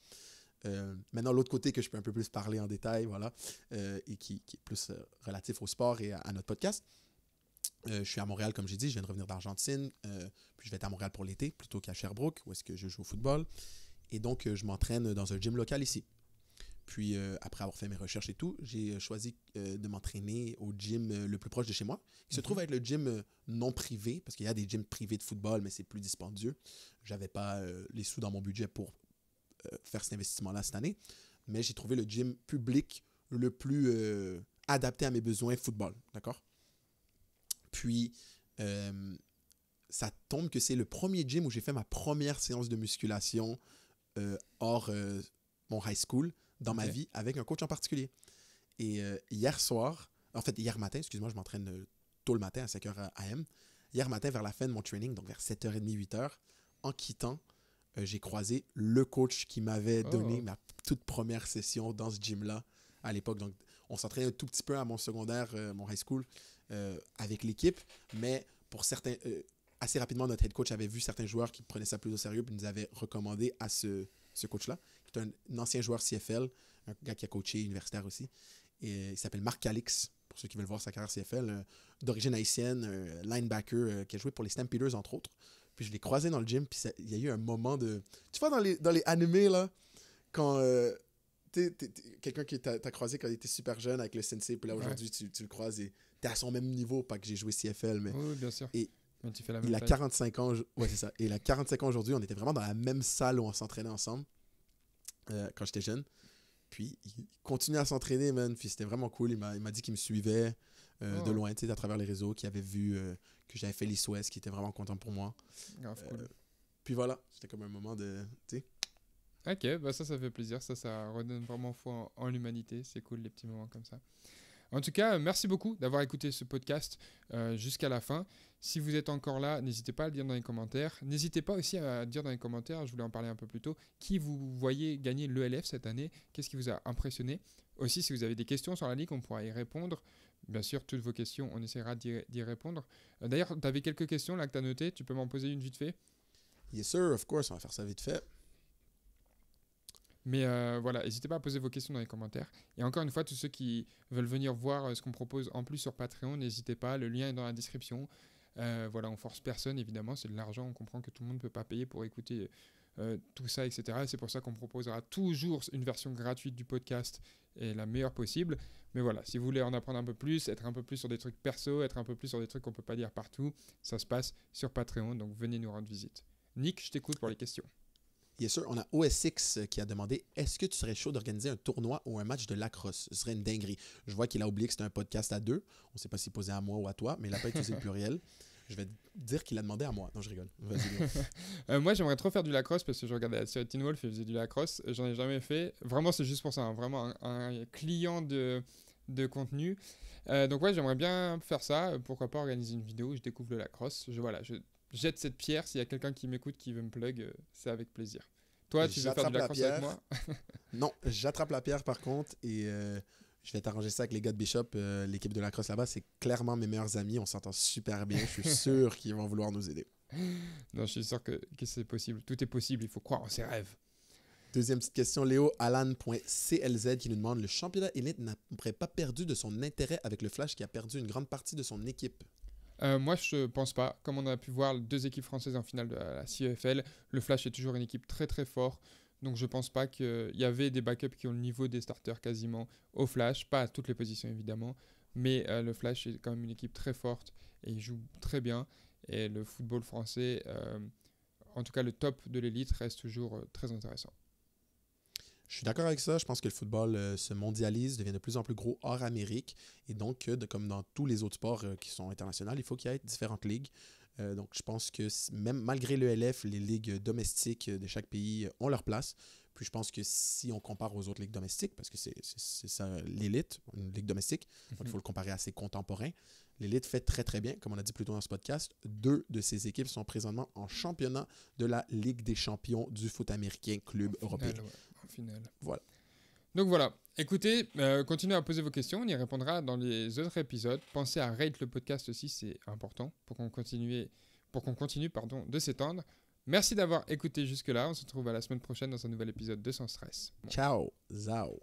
Maintenant, l'autre côté que je peux un peu plus parler en détail, voilà, et qui est plus relatif au sport et à notre podcast. Je suis à Montréal, comme j'ai dit, je viens de revenir d'Argentine, puis je vais être à Montréal pour l'été, plutôt qu'à Sherbrooke, où est-ce que je joue au football. Et donc, je m'entraîne dans un gym local ici. Puis, après avoir fait mes recherches et tout, j'ai choisi de m'entraîner au gym le plus proche de chez moi, qui se trouve être le gym non privé, parce qu'il y a des gyms privés de football, mais c'est plus dispendieux. Je n'avais pas les sous dans mon budget pour faire cet investissement-là cette année, mais j'ai trouvé le gym public le plus adapté à mes besoins football, d'accord? Puis, ça tombe que c'est le premier gym où j'ai fait ma première séance de musculation hors mon high school dans ma vie avec un coach en particulier. Et hier matin, excuse-moi, je m'entraîne tôt le matin à 5h AM. Hier matin, vers la fin de mon training, donc vers 7h30, 8h, en quittant, j'ai croisé le coach qui m'avait donné ma toute première session dans ce gym-là à l'époque. Donc, on s'entraînait un tout petit peu à mon secondaire, mon high school, avec l'équipe, mais pour certains, assez rapidement, notre head coach avait vu certains joueurs qui prenaient ça plus au sérieux, puis nous avait recommandé à ce coach-là, qui est un ancien joueur CFL, un gars qui a coaché universitaire aussi, et il s'appelle Marc Calix, pour ceux qui veulent voir sa carrière CFL, d'origine haïtienne, linebacker, qui a joué pour les Stampeders, entre autres. Puis je l'ai croisé dans le gym, puis il y a eu un moment de... Tu vois, dans les animés, là, quand... quelqu'un qui t'a croisé quand il était super jeune avec le sensei, puis là aujourd'hui tu le croises et t'es à son même niveau, pas que j'ai joué CFL, mais... Oui, bien sûr. Et tu fais la même il a 45 ans, ouais, c'est ça. Et il a 45 ans aujourd'hui, on était vraiment dans la même salle où on s'entraînait ensemble quand j'étais jeune. Puis il continue à s'entraîner, man. Puis c'était vraiment cool. Il m'a dit qu'il me suivait de loin, tu sais, à travers les réseaux, qu'il avait vu que j'avais fait l'East West, qu'il était vraiment content pour moi. Grave cool. Puis voilà, c'était comme un moment de... Tu sais. Ok, bah ça fait plaisir. Ça redonne vraiment foi en l'humanité. C'est cool, les petits moments comme ça. En tout cas, merci beaucoup d'avoir écouté ce podcast jusqu'à la fin. Si vous êtes encore là, n'hésitez pas à le dire dans les commentaires. N'hésitez pas aussi à dire dans les commentaires, je voulais en parler un peu plus tôt, qui vous voyez gagner l'ELF cette année, qu'est-ce qui vous a impressionné. Aussi, si vous avez des questions sur la ligue, on pourra y répondre. Bien sûr, toutes vos questions, on essaiera d'y répondre. D'ailleurs, tu avais quelques questions là que tu as notées, tu peux m'en poser une vite fait? Yes sir, of course, on va faire ça vite fait. Mais voilà, n'hésitez pas à poser vos questions dans les commentaires. Et encore une fois, tous ceux qui veulent venir voir ce qu'on propose en plus sur Patreon, n'hésitez pas, le lien est dans la description. Voilà, on force personne, évidemment, c'est de l'argent, on comprend que tout le monde ne peut pas payer pour écouter tout ça, etc. Et c'est pour ça qu'on proposera toujours une version gratuite du podcast et la meilleure possible. Mais voilà, si vous voulez en apprendre un peu plus, être un peu plus sur des trucs perso, être un peu plus sur des trucs qu'on ne peut pas dire partout, ça se passe sur Patreon, donc venez nous rendre visite. Nick, je t'écoute pour les questions. Yes sir, on a OSX qui a demandé « Est-ce que tu serais chaud d'organiser un tournoi ou un match de lacrosse? Ce serait une dinguerie. » Je vois qu'il a oublié que c'était un podcast à 2. On ne sait pas s'il posait à moi ou à toi, mais il n'a pas utilisé le pluriel. Je vais dire qu'il a demandé à moi. Non, je rigole. Vas-y. Moi, j'aimerais trop faire du lacrosse parce que je regardais la série Teen Wolf et faisait du lacrosse. J'en ai jamais fait. Vraiment, c'est juste pour ça. Hein. Vraiment un client de contenu. Donc ouais, j'aimerais bien faire ça. Pourquoi pas organiser une vidéo où je découvre le lacrosse. Je jette cette pierre. S'il y a quelqu'un qui m'écoute, qui veut me plug, c'est avec plaisir. Toi, tu veux faire du lacrosse avec moi? Non, j'attrape la pierre par contre et je vais t'arranger ça avec les gars de Bishop. L'équipe de lacrosse là-bas, c'est clairement mes meilleurs amis. On s'entend super bien. Je suis sûr qu'ils vont vouloir nous aider. Non, je suis sûr que c'est possible. Tout est possible. Il faut croire en ses rêves. Deuxième petite question, Léo Alan.clz qui nous demande: le championnat élite n'aurait pas perdu de son intérêt avec le Flash qui a perdu une grande partie de son équipe? Moi, je pense pas. Comme on a pu voir 2 équipes françaises en finale de la CEFL, le Flash est toujours une équipe très très forte. Donc je pense pas qu'il y avait des backups qui ont le niveau des starters quasiment au Flash. Pas à toutes les positions évidemment. Mais le Flash est quand même une équipe très forte et il joue très bien. Et le football français, en tout cas le top de l'élite, reste toujours très intéressant. Je suis d'accord avec ça. Je pense que le football se mondialise, devient de plus en plus gros hors Amérique. Et donc, comme dans tous les autres sports qui sont internationaux, il faut qu'il y ait différentes ligues. Donc, je pense que même malgré le LF, les ligues domestiques de chaque pays ont leur place. Puis, je pense que si on compare aux autres ligues domestiques, parce que c'est ça l'élite, une ligue domestique, donc il faut le comparer à ses contemporains. L'élite fait très, très bien, comme on a dit plus tôt dans ce podcast. 2 de ces équipes sont présentement en championnat de la Ligue des champions du foot américain club européen. Finale. Voilà. Donc voilà, écoutez, continuez à poser vos questions, on y répondra dans les autres épisodes. Pensez à rate le podcast aussi, c'est important pour qu'on continue de s'étendre. Merci d'avoir écouté jusque-là, on se retrouve à la semaine prochaine dans un nouvel épisode de Sans Stress. Ciao, zao.